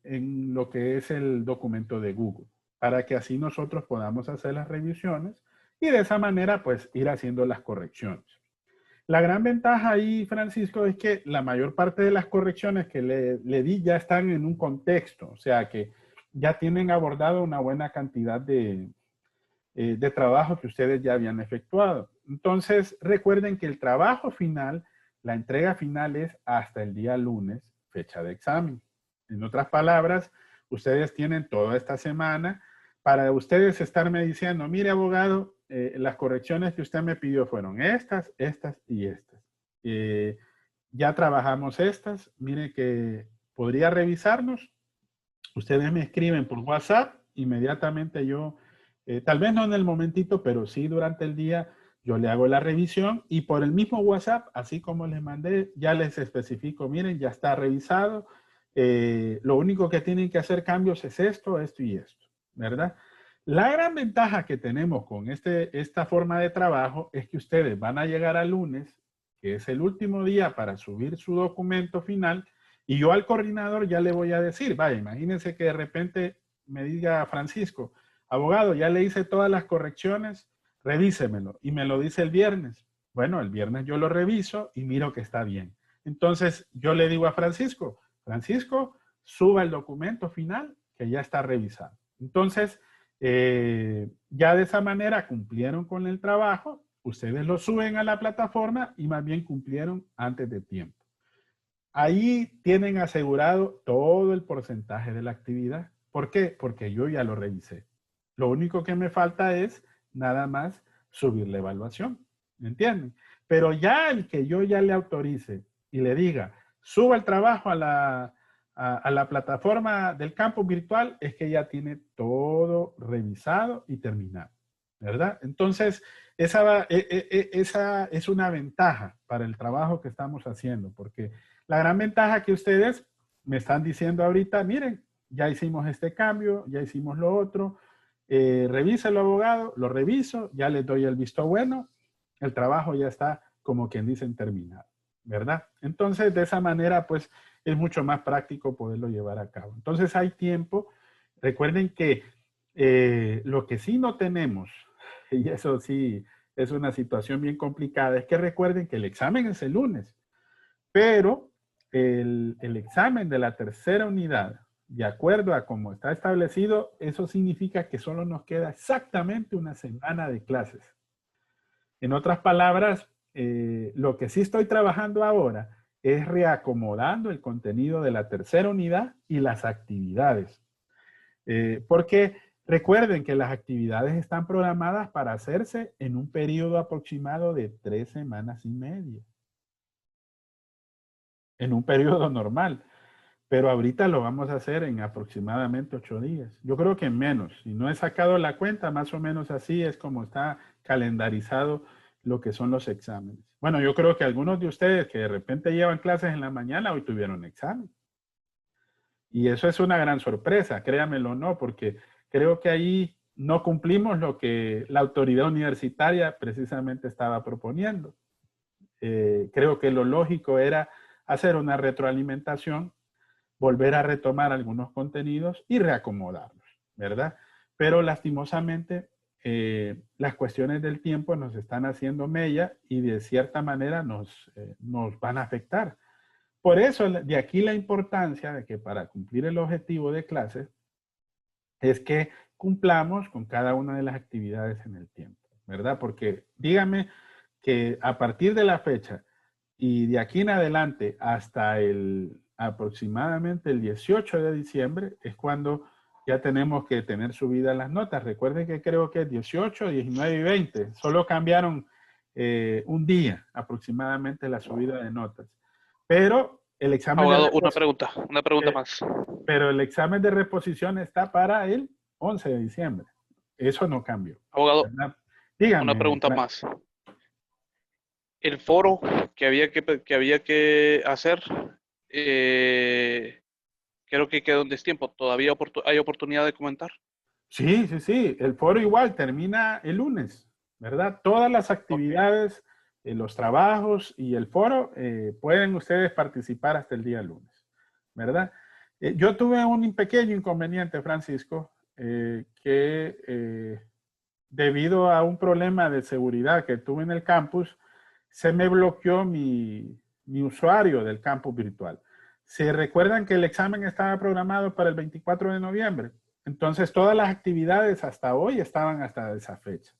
lo que es el documento de Google, para que así nosotros podamos hacer las revisiones y de esa manera pues ir haciendo las correcciones. La gran ventaja ahí, Francisco, es que la mayor parte de las correcciones que le di ya están en un contexto, o sea que ya tienen abordado una buena cantidad de trabajo que ustedes ya habían efectuado. Entonces, recuerden que el trabajo final, la entrega final es hasta el día lunes, fecha de examen. En otras palabras, ustedes tienen toda esta semana para ustedes estarme diciendo, mire abogado, las correcciones que usted me pidió fueron estas, estas y estas. Ya trabajamos estas, mire que podría revisarnos. Ustedes me escriben por WhatsApp, inmediatamente yo, tal vez no en el momentito, pero sí durante el día, yo le hago la revisión y por el mismo WhatsApp, así como les mandé, ya les especifico, miren, ya está revisado. Lo único que tienen que hacer cambios es esto, esto y esto, ¿verdad? La gran ventaja que tenemos con esta forma de trabajo es que ustedes van a llegar al lunes, que es el último día para subir su documento final, y yo al coordinador ya le voy a decir, vaya, imagínense que de repente me diga Francisco, abogado, ya le hice todas las correcciones, revísemelo. Y me lo dice el viernes. Bueno, el viernes yo lo reviso y miro que está bien. Entonces yo le digo a Francisco, Francisco, suba el documento final que ya está revisado. Entonces, ya de esa manera cumplieron con el trabajo, ustedes lo suben a la plataforma y más bien cumplieron antes de tiempo. Ahí tienen asegurado todo el porcentaje de la actividad. ¿Por qué? Porque yo ya lo revisé. Lo único que me falta es nada más subir la evaluación. ¿Me entienden? Pero ya el que yo ya le autorice y le diga, suba el trabajo a la plataforma del campus virtual, es que ya tiene todo revisado y terminado. ¿Verdad? Entonces, esa es una ventaja para el trabajo que estamos haciendo, porque la gran ventaja que ustedes me están diciendo ahorita, miren, ya hicimos este cambio, ya hicimos lo otro, revíselo abogado, lo reviso, ya les doy el visto bueno, el trabajo ya está como quien dicen terminado, ¿verdad? Entonces de esa manera pues es mucho más práctico poderlo llevar a cabo. Entonces hay tiempo, recuerden que lo que sí no tenemos, y eso sí es una situación bien complicada, es que recuerden que el examen es el lunes, pero el examen de la tercera unidad, de acuerdo a cómo está establecido, eso significa que solo nos queda exactamente una semana de clases. En otras palabras, lo que sí estoy trabajando ahora es reacomodando el contenido de la tercera unidad y las actividades. Porque recuerden que las actividades están programadas para hacerse en un periodo aproximado de 3 semanas y media. En un periodo normal. Pero ahorita lo vamos a hacer en aproximadamente 8 días. Yo creo que menos. Si no he sacado la cuenta, más o menos así es como está calendarizado lo que son los exámenes. Bueno, yo creo que algunos de ustedes que de repente llevan clases en la mañana hoy tuvieron examen. Y eso es una gran sorpresa, créanmelo o no, porque creo que ahí no cumplimos lo que la autoridad universitaria precisamente estaba proponiendo. Creo que lo lógico era hacer una retroalimentación, volver a retomar algunos contenidos y reacomodarlos, ¿verdad? Pero lastimosamente las cuestiones del tiempo nos están haciendo mella y de cierta manera nos van a afectar. Por eso, de aquí la importancia de que para cumplir el objetivo de clases es que cumplamos con cada una de las actividades en el tiempo, ¿verdad? Porque dígame que a partir de la fecha y de aquí en adelante hasta aproximadamente el 18 de diciembre es cuando ya tenemos que tener subidas las notas. Recuerden que creo que es 18, 19 y 20. Solo cambiaron un día aproximadamente la subida de notas. Pero el examen Abogado, de una pregunta más. pero el examen de reposición está para el 11 de diciembre. Eso no cambió. Abogado, ¿Verdad? una Dígame. pregunta más. El foro que había que hacer, creo que quedó en destiempo. ¿Todavía hay oportunidad de comentar? Sí, sí, sí. El foro igual termina el lunes, ¿verdad? Todas las Ok. actividades, los trabajos y el foro pueden ustedes participar hasta el día lunes, ¿verdad? Yo tuve un pequeño inconveniente, Francisco, que debido a un problema de seguridad que tuve en el campus, se me bloqueó mi usuario del campus virtual. Se recuerdan que el examen estaba programado para el 24 de noviembre. Entonces, todas las actividades hasta hoy estaban hasta esa fecha.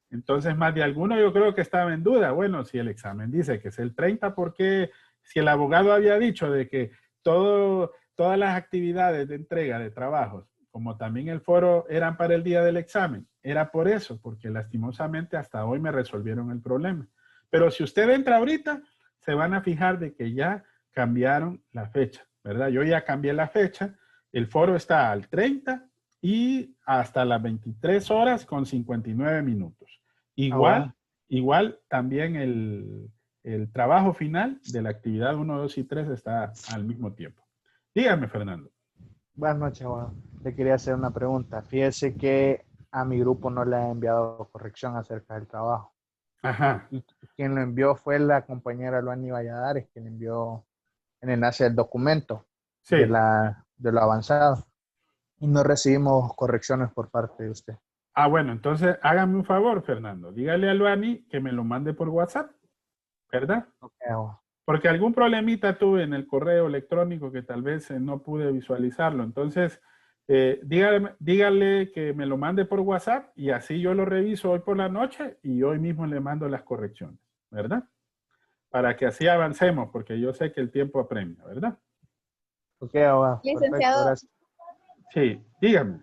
Entonces, más de alguno yo creo que estaba en duda. Bueno, si el examen dice que es el 30, ¿por qué? Si el abogado había dicho de que todas las actividades de entrega de trabajos, como también el foro, eran para el día del examen, era por eso, porque lastimosamente hasta hoy me resolvieron el problema. Pero si usted entra ahorita, se van a fijar de que ya cambiaron la fecha, ¿verdad? Yo ya cambié la fecha, el foro está al 30 y hasta las 23 horas con 59 minutos. Ah, Igual, bueno. igual también el trabajo final de la actividad 1, 2 y 3 está al mismo tiempo. Dígame, Fernando. Buenas noches, abogado. Le quería hacer una pregunta. Fíjese que a mi grupo no le ha enviado corrección acerca del trabajo. Ajá. Y quien lo envió fue la compañera Luani Valladares, quien envió el enlace del documento Sí. de lo avanzado. Y no recibimos correcciones por parte de usted. Ah, bueno, entonces hágame un favor, Fernando. Dígale a Luani que me lo mande por WhatsApp, ¿verdad? Ok, abogado. Porque algún problemita tuve en el correo electrónico que tal vez no pude visualizarlo. Entonces, dígale que me lo mande por WhatsApp y así yo lo reviso hoy por la noche y hoy mismo le mando las correcciones, ¿verdad? Para que así avancemos, porque yo sé que el tiempo apremia, ¿verdad? Ok, abogado. Perfecto, Licenciado, gracias. Sí, dígame.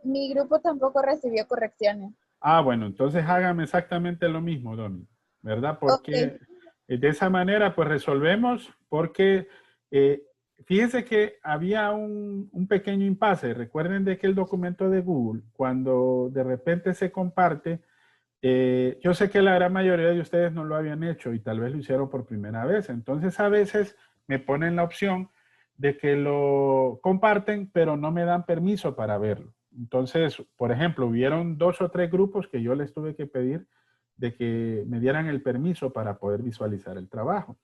mi grupo tampoco recibió correcciones. Ah, bueno, entonces hágame exactamente lo mismo, Domi, ¿verdad? Ok, Porque de esa manera pues resolvemos, porque eh, fíjense que había un pequeño impasse. Recuerden de que el documento de Google, cuando de repente se comparte, yo sé que la gran mayoría de ustedes no lo habían hecho y tal vez lo hicieron por primera vez. Entonces a veces me ponen la opción de que lo comparten, pero no me dan permiso para verlo. Entonces, por ejemplo, hubieron 2 o 3 grupos que yo les tuve que pedir de que me dieran el permiso para poder visualizar el trabajo.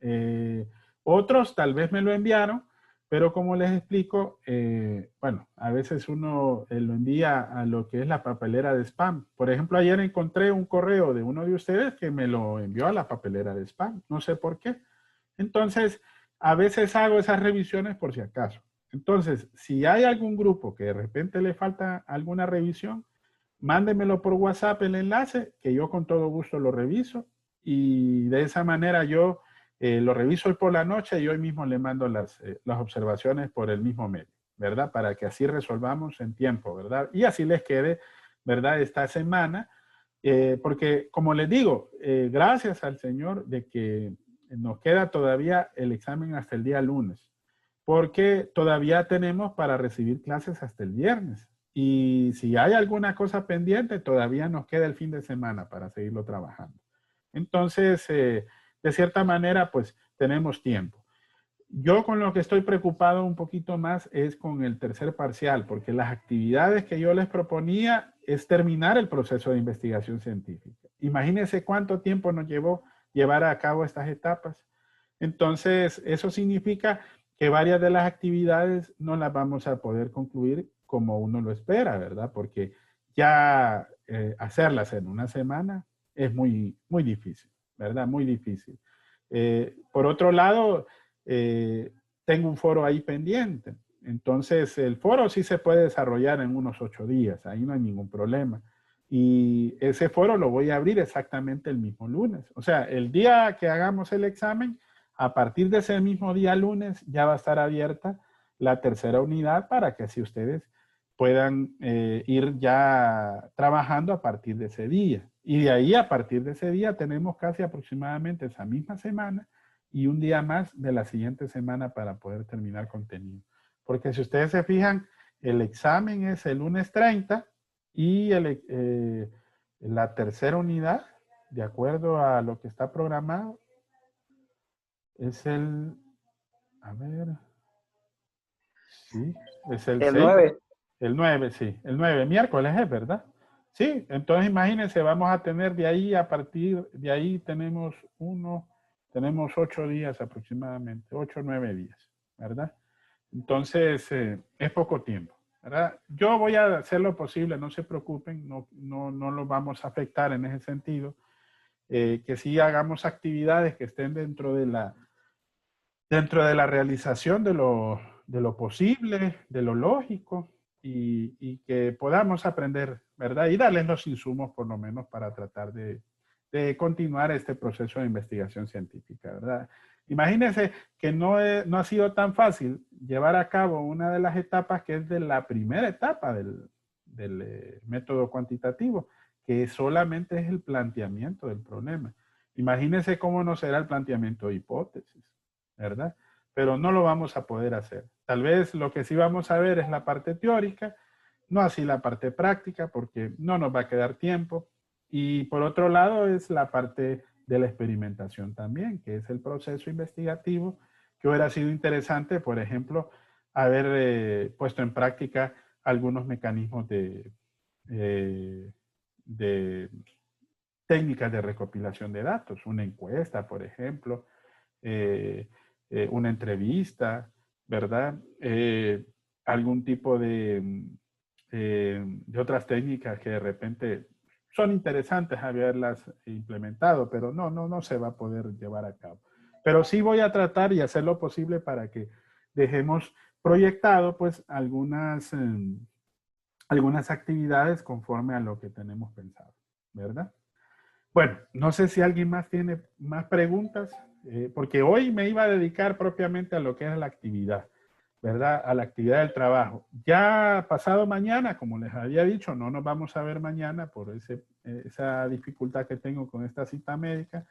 Eh, Otros tal vez me lo enviaron, pero como les explico, bueno, a veces uno lo envía a lo que es la papelera de spam. Por ejemplo, ayer encontré un correo de uno de ustedes que me lo envió a la papelera de spam. No sé por qué. Entonces, a veces hago esas revisiones por si acaso. Entonces, si hay algún grupo que de repente le falta alguna revisión, mándemelo por WhatsApp el enlace, que yo con todo gusto lo reviso y de esa manera yo lo reviso hoy por la noche y hoy mismo le mando las observaciones por el mismo medio, ¿verdad? Para que así resolvamos en tiempo, ¿verdad? Y así les quede, ¿verdad? Esta semana, porque como les digo, gracias al Señor de que nos queda todavía el examen hasta el día lunes, porque todavía tenemos para recibir clases hasta el viernes. Y si hay alguna cosa pendiente, todavía nos queda el fin de semana para seguirlo trabajando. Entonces, de cierta manera, pues tenemos tiempo. Yo con lo que estoy preocupado un poquito más es con el tercer parcial, porque las actividades que yo les proponía es terminar el proceso de investigación científica. Imagínense cuánto tiempo nos llevó llevar a cabo estas etapas. Entonces, eso significa que varias de las actividades no las vamos a poder concluir como uno lo espera, ¿verdad? Porque ya hacerlas en una semana es muy, muy difícil, ¿verdad? Muy difícil. Por otro lado, tengo un foro ahí pendiente. Entonces, el foro sí se puede desarrollar en unos 8 días, ahí no hay ningún problema. Y ese foro lo voy a abrir exactamente el mismo lunes. O sea, el día que hagamos el examen, a partir de ese mismo día lunes, ya va a estar abierta la tercera unidad para que así ustedes puedan ir ya trabajando a partir de ese día. Y de ahí, a partir de ese día, tenemos casi aproximadamente esa misma semana y un día más de la siguiente semana para poder terminar contenido. Porque si ustedes se fijan, el examen es el lunes 30 Y la tercera unidad, de acuerdo a lo que está programado, es a ver, sí, es el El 6, 9. el 9, sí, el 9, miércoles es, ¿verdad? Sí, entonces imagínense, vamos a tener de ahí, a partir de ahí tenemos 8 días aproximadamente, 8 o 9 días, ¿verdad? Entonces, es poco tiempo, ¿verdad? Yo voy a hacer lo posible, no se preocupen, no lo vamos a afectar en ese sentido, que sí hagamos actividades que estén dentro de la realización de lo posible, de lo lógico, y que podamos aprender, ¿verdad? Y darles los insumos por lo menos para tratar de continuar este proceso de investigación científica, ¿verdad? Imagínense que no ha sido tan fácil llevar a cabo una de las etapas que es de la primera etapa del método cuantitativo, que solamente es el planteamiento del problema. Imagínense cómo no será el planteamiento de hipótesis, ¿verdad? Pero no lo vamos a poder hacer. Tal vez lo que sí vamos a ver es la parte teórica, no así la parte práctica, porque no nos va a quedar tiempo. Y por otro lado es la parte de la experimentación también, que es el proceso investigativo, que hubiera sido interesante, por ejemplo, haber puesto en práctica algunos mecanismos de técnicas de recopilación de datos, una encuesta, por ejemplo, eh, una entrevista, ¿verdad? Algún tipo de otras técnicas que de repente son interesantes haberlas implementado, pero no se va a poder llevar a cabo. Pero sí voy a tratar y hacer lo posible para que dejemos proyectado pues algunas actividades conforme a lo que tenemos pensado, ¿verdad? Bueno, no sé si alguien más tiene más preguntas, porque hoy me iba a dedicar propiamente a lo que es la actividad, ¿verdad? A la actividad del trabajo. Ya pasado mañana, como les había dicho, no nos vamos a ver mañana por esa dificultad que tengo con esta cita médica.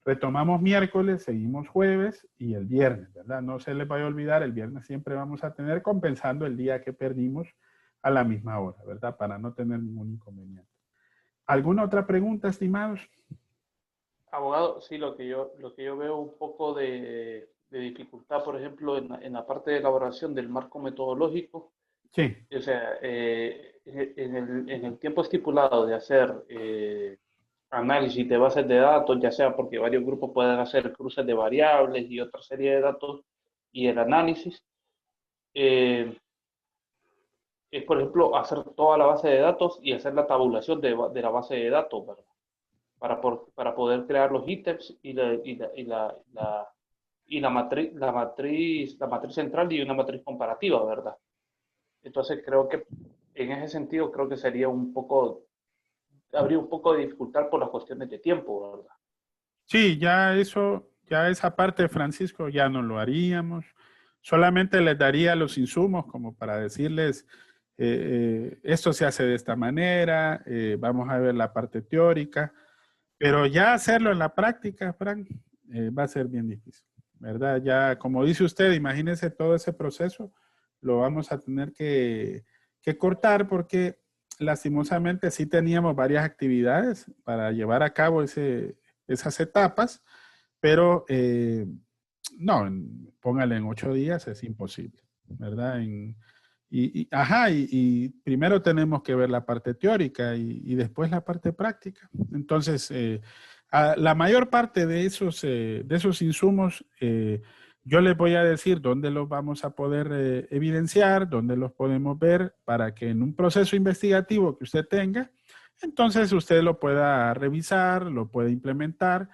Retomamos miércoles, seguimos jueves y el viernes, ¿verdad? No se les vaya a olvidar, el viernes siempre vamos a tener compensando el día que perdimos a la misma hora, ¿verdad? Para no tener ningún inconveniente. ¿Alguna otra pregunta, estimados? Abogado, sí, lo que yo veo un poco de dificultad, por ejemplo, en la parte de elaboración del marco metodológico, Sí. o sea, en el tiempo estipulado de hacer análisis de bases de datos, ya sea porque varios grupos pueden hacer cruces de variables y otra serie de datos, y el análisis, eh, es, por ejemplo, hacer toda la base de datos y hacer la tabulación de la base de datos, ¿verdad? Para poder crear los ítems y la matriz central y una matriz comparativa, ¿verdad? Entonces creo que en ese sentido creo que habría un poco de dificultad por las cuestiones de tiempo, ¿verdad? Sí, ya esa parte, Francisco, ya no lo haríamos. Solamente les daría los insumos como para decirles, esto se hace de esta manera, vamos a ver la parte teórica, pero ya hacerlo en la práctica, Frank, va a ser bien difícil, ¿verdad? Ya, como dice usted, imagínese todo ese proceso, lo vamos a tener que cortar porque lastimosamente sí teníamos varias actividades para llevar a cabo esas etapas, pero no, póngale en 8 días, es imposible, ¿verdad? Y primero tenemos que ver la parte teórica y después la parte práctica. Entonces, la mayor parte de esos insumos, yo les voy a decir dónde los vamos a poder evidenciar, dónde los podemos ver para que en un proceso investigativo que usted tenga, entonces usted lo pueda revisar, lo puede implementar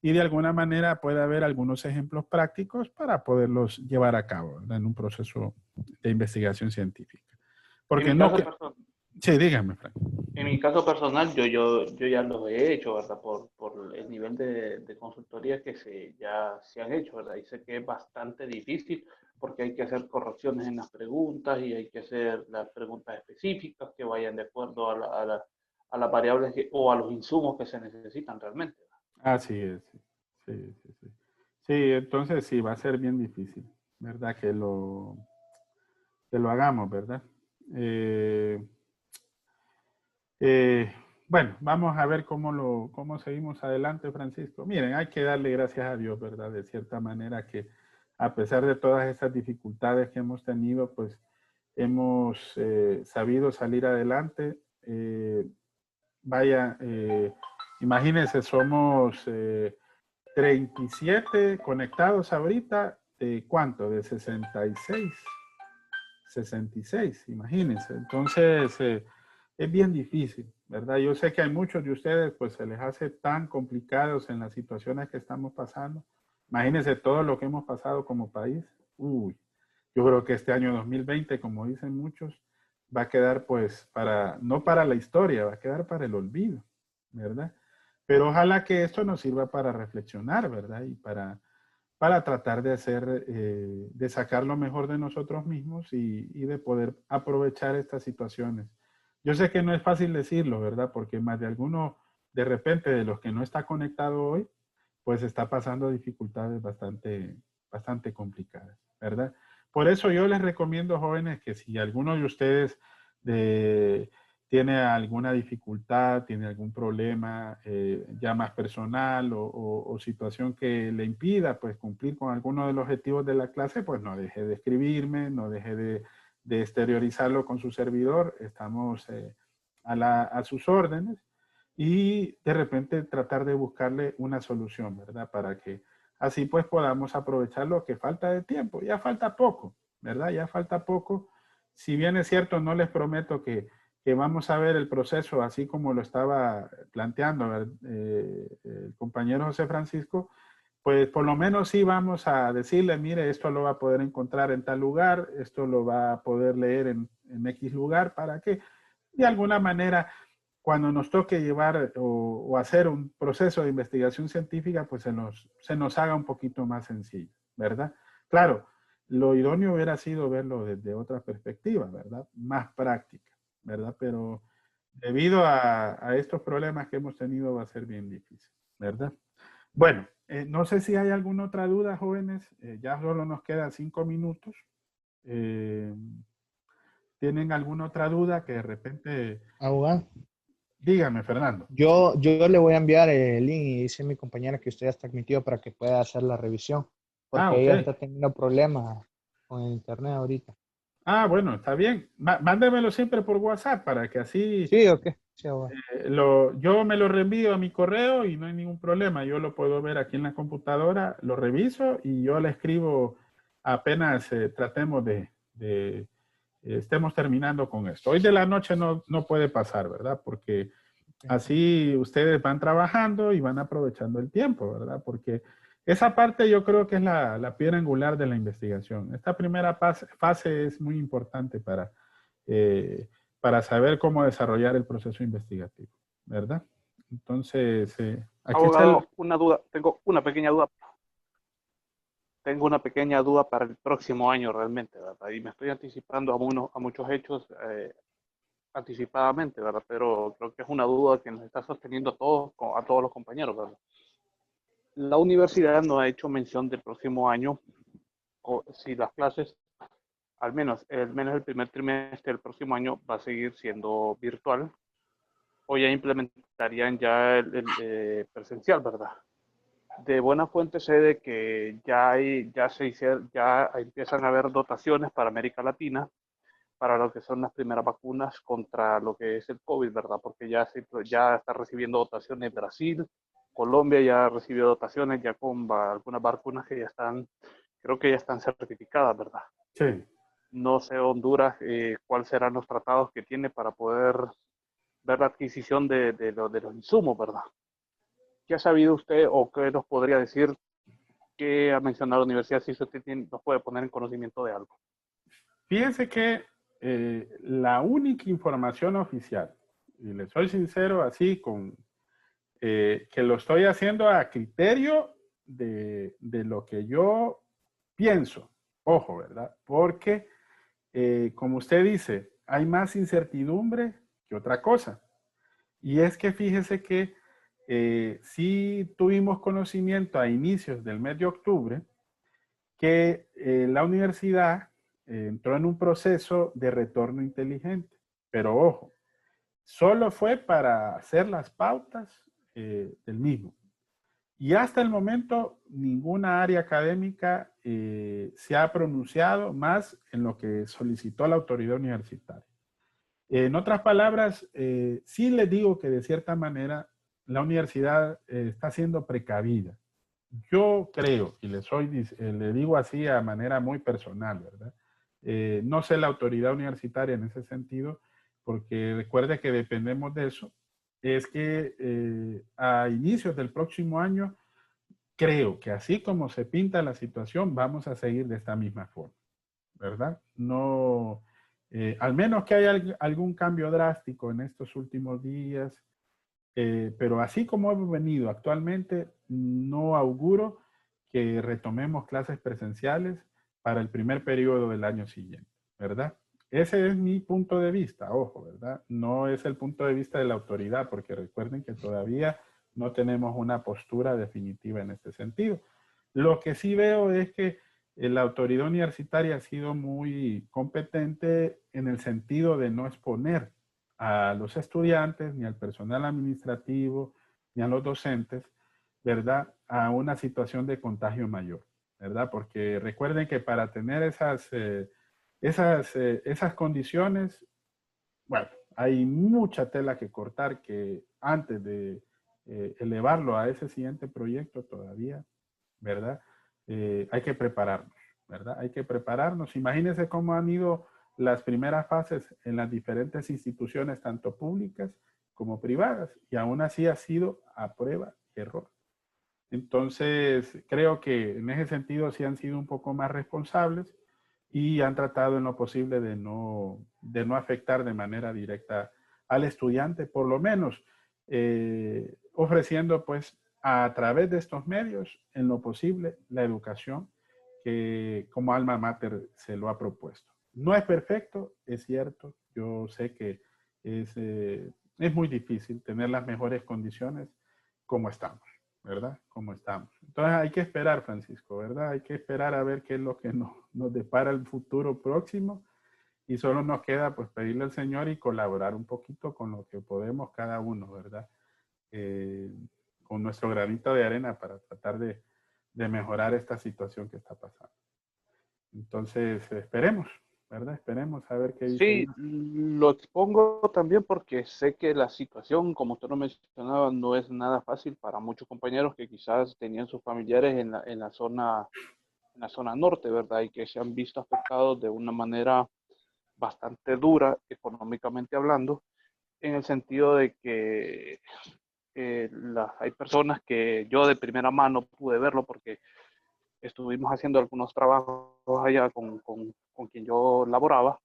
y de alguna manera puede haber algunos ejemplos prácticos para poderlos llevar a cabo, ¿verdad? En un proceso de investigación científica. En Porque mi no caso que... personal, Sí, dígame, Frank. yo ya los he hecho, ¿verdad? Por el nivel de consultoría que ya se han hecho, ¿verdad? Y sé que es bastante difícil porque hay que hacer correcciones en las preguntas y hay que hacer las preguntas específicas que vayan de acuerdo a las variables o a los insumos que se necesitan realmente. Así es. Sí, sí, sí. Sí, sí, entonces sí, va a ser bien difícil, ¿verdad? Que lo hagamos, ¿verdad? Eh, Eh, bueno, vamos a ver cómo seguimos adelante, Francisco. Miren, hay que darle gracias a Dios, ¿verdad? De cierta manera que a pesar de todas esas dificultades que hemos tenido, pues hemos sabido salir adelante. Vaya, imagínense, somos 37 conectados ahorita, ¿de cuánto? De 66, imagínense. Entonces, es bien difícil, ¿verdad? Yo sé que hay muchos de ustedes, pues se les hace tan complicados en las situaciones que estamos pasando. Imagínense todo lo que hemos pasado como país. Uy, yo creo que este año 2020, como dicen muchos, va a quedar pues para, no para la historia, va a quedar para el olvido, ¿verdad? Pero ojalá que esto nos sirva para reflexionar, ¿verdad? Y para tratar de hacer, de sacar lo mejor de nosotros mismos y de poder aprovechar estas situaciones. Yo sé que no es fácil decirlo, ¿verdad? Porque más de alguno, de repente, de los que no está conectado hoy, pues está pasando dificultades bastante complicadas, ¿verdad? Por eso yo les recomiendo, jóvenes, que si alguno de ustedes de, tiene alguna dificultad, tiene algún problema ya más personal o situación que le impida pues cumplir con alguno de los objetivos de la clase, pues no deje de escribirme, no deje de exteriorizarlo con su servidor. Estamos a sus órdenes y de repente tratar de buscarle una solución, ¿verdad? Para que así pues podamos aprovechar lo que falta de tiempo. Ya falta poco, ¿verdad? Ya falta poco. Si bien es cierto, no les prometo que vamos a ver el proceso así como lo estaba planteando el compañero José Francisco, pues por lo menos sí vamos a decirle, mire, esto lo va a poder encontrar en tal lugar, esto lo va a poder leer en X lugar, para que de alguna manera cuando nos toque llevar o hacer un proceso de investigación científica, pues se nos haga un poquito más sencillo, ¿verdad? Claro, lo idóneo hubiera sido verlo desde otra perspectiva, ¿verdad? Más práctica, ¿verdad? Pero debido a estos problemas que hemos tenido va a ser bien difícil, ¿verdad? Bueno, no sé si hay alguna otra duda, jóvenes. Ya solo nos quedan 5 minutos. Eh, ¿Tienen alguna otra duda que de repente... Abogado, Dígame, Fernando. yo le voy a enviar el link y dice mi compañera que usted ya está admitido para que pueda hacer la revisión, Ah, porque ok. ella está teniendo problemas con el internet ahorita. Ah, bueno, está bien. Mándemelo siempre por WhatsApp para que así Sí, ok. Sí, abogado. yo me lo reenvío a mi correo y no hay ningún problema. Yo lo puedo ver aquí en la computadora, lo reviso y yo le escribo apenas tratemos estemos terminando con esto. Hoy de la noche no puede pasar, ¿verdad? Porque así ustedes van trabajando y van aprovechando el tiempo, ¿verdad? Porque esa parte yo creo que es la piedra angular de la investigación. Esta primera fase es muy importante eh, para saber cómo desarrollar el proceso investigativo, ¿verdad? Entonces, aquí está el... Abogado, una duda, tengo una pequeña duda. Tengo una pequeña duda para el próximo año realmente, ¿verdad? Y me estoy anticipando a muchos hechos anticipadamente, ¿verdad? Pero creo que es una duda que nos está sosteniendo a todos los compañeros, ¿verdad? La universidad no ha hecho mención del próximo año, o si las clases, al menos el primer trimestre del próximo año va a seguir siendo virtual, o ya implementarían ya presencial, ¿verdad? De buena fuente sé de que ya empiezan a haber dotaciones para América Latina para lo que son las primeras vacunas contra lo que es el COVID, ¿verdad? Porque ya está recibiendo dotaciones Brasil, Colombia ya recibió dotaciones ya con algunas vacunas que ya están, creo que ya están certificadas, ¿verdad? Sí. No sé Honduras cuáles serán los tratados que tiene para poder ver la adquisición de los insumos, ¿verdad? ¿Qué ha sabido usted o qué nos podría decir que ha mencionado la universidad si usted nos puede poner en conocimiento de algo? Fíjense que la única información oficial, y le soy sincero así, que lo estoy haciendo a criterio de lo que yo pienso. Ojo, ¿verdad? Porque, como usted dice, hay más incertidumbre que otra cosa. Y es que fíjese que sí tuvimos conocimiento a inicios del mes de octubre que la universidad entró en un proceso de retorno inteligente. Pero ojo, Solo fue para hacer las pautas del mismo. Y hasta el momento, ninguna área académica se ha pronunciado más en lo que solicitó la autoridad universitaria. En otras palabras, sí les digo que de cierta manera la universidad está siendo precavida. Yo creo, y le digo así a manera muy personal, ¿verdad? No sé la autoridad universitaria en ese sentido, porque recuerde que dependemos de eso, es que a inicios del próximo año, creo que así como se pinta la situación, vamos a seguir de esta misma forma, ¿verdad? No, al menos que haya algún cambio drástico en estos últimos días, pero así como hemos venido actualmente, no auguro que retomemos clases presenciales para el primer periodo del año siguiente, ¿verdad? Ese es mi punto de vista, ojo, ¿verdad? No es el punto de vista de la autoridad, porque recuerden que todavía no tenemos una postura definitiva en este sentido. Lo que sí veo es que la autoridad universitaria ha sido muy competente en el sentido de no exponer a los estudiantes, ni al personal administrativo, ni a los docentes, ¿verdad?, a una situación de contagio mayor, ¿verdad? Porque recuerden que para tener esas condiciones, bueno, hay mucha tela que cortar que antes de elevarlo a ese siguiente proyecto todavía, ¿verdad? Hay que prepararnos, ¿verdad? Hay que prepararnos. Imagínense cómo han ido las primeras fases en las diferentes instituciones, tanto públicas como privadas, y aún así ha sido a prueba y error. Entonces, creo que en ese sentido sí han sido un poco más responsables y han tratado en lo posible de no afectar de manera directa al estudiante, por lo menos ofreciendo pues a través de estos medios, en lo posible, la educación que como alma mater se lo ha propuesto. No es perfecto, es cierto, yo sé que es muy difícil tener las mejores condiciones como estamos, ¿verdad? Como estamos. Entonces hay que esperar, Francisco, ¿verdad? Hay que esperar a ver qué es lo que nos depara el futuro próximo y solo nos queda pues pedirle al Señor y colaborar un poquito con lo que podemos cada uno, ¿verdad? Con nuestro granito de arena para tratar de mejorar esta situación que está pasando. Entonces, esperemos, ¿verdad? Esperemos a ver qué dice Sí, Dios. lo expongo también porque sé que la situación, como usted lo mencionaba, no es nada fácil para muchos compañeros que quizás tenían sus familiares en la zona norte, ¿verdad? Y que se han visto afectados de una manera bastante dura, económicamente hablando, en el sentido de que hay personas que yo de primera mano pude verlo porque estuvimos haciendo algunos trabajos allá con quien yo laboraba,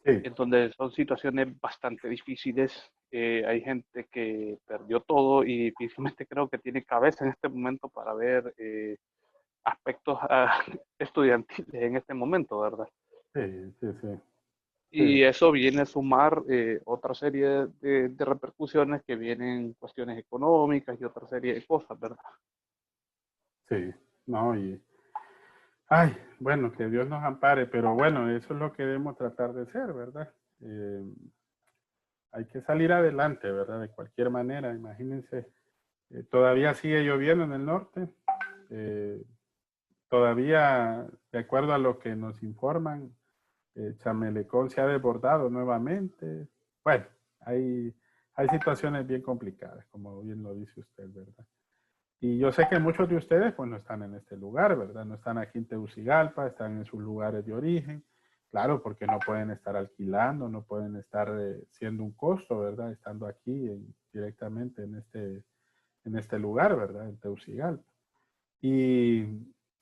Sí, en donde son situaciones bastante difíciles. Hay gente que perdió todo y difícilmente creo que tiene cabeza en este momento para ver aspectos estudiantiles en este momento, ¿verdad? sí, sí, sí. Sí, Y eso viene a sumar otra serie de repercusiones que vienen cuestiones económicas y otra serie de cosas, ¿verdad? sí. No, y ay, bueno, que Dios nos ampare, pero bueno, eso es lo que debemos tratar de hacer, ¿verdad? Hay que salir adelante, ¿verdad? De cualquier manera, imagínense, todavía sigue lloviendo en el norte, eh, todavía, de acuerdo a lo que nos informan, Chamelecón se ha desbordado nuevamente. Bueno, hay situaciones bien complicadas, como bien lo dice usted, ¿verdad? Y yo sé que muchos de ustedes pues no están en este lugar, ¿verdad? No están aquí en Tegucigalpa, están en sus lugares de origen. Claro, porque no pueden estar alquilando, no pueden estar siendo un costo, ¿verdad? Estando aquí directamente en este lugar, ¿verdad? En Tegucigalpa. Y,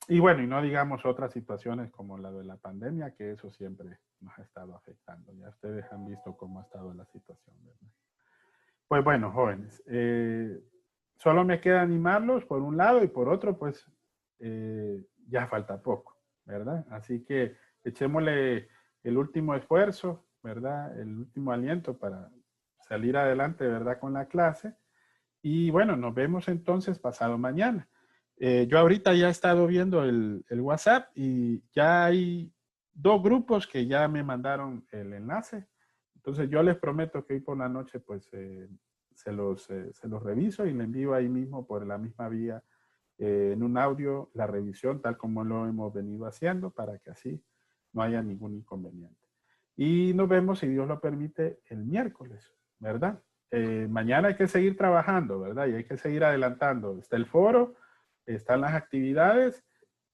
y bueno, y no digamos otras situaciones como la de la pandemia, que eso siempre nos ha estado afectando. Ya ustedes han visto cómo ha estado la situación, ¿verdad? Pues bueno, jóvenes, solo me queda animarlos por un lado y por otro, pues ya falta poco, ¿verdad? Así que echémosle el último esfuerzo, ¿verdad? El último aliento para salir adelante, ¿verdad? Con la clase. Y bueno, nos vemos entonces pasado mañana. Yo ahorita ya he estado viendo el WhatsApp y ya hay 2 grupos que ya me mandaron el enlace Entonces yo les prometo que hoy por la noche pues se los reviso y le envío ahí mismo por la misma vía en un audio la revisión tal como lo hemos venido haciendo para que así no haya ningún inconveniente. Y nos vemos, si Dios lo permite, el miércoles, ¿verdad? Mañana hay que seguir trabajando, ¿verdad? Y hay que seguir adelantando. Está el foro, están las actividades,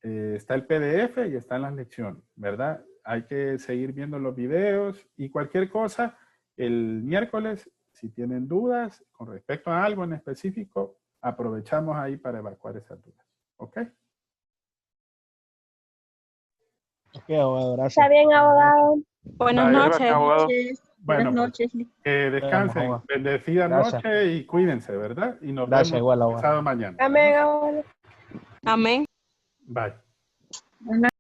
está el PDF y están las lecciones, ¿verdad? Hay que seguir viendo los videos y cualquier cosa, el miércoles, si tienen dudas con respecto a algo en específico, aprovechamos ahí para evacuar esas dudas. ¿Ok? Ok, abogado, gracias. Está bien, abogado. Buenas noches, abogado. Bueno, Buenas noches. descansen, abogado. bendecida Gracias. noche y cuídense, ¿verdad? Y nos Gracias, vemos igual, abogado. pasado mañana. Amén, abogado. Amén. Bye. Buenas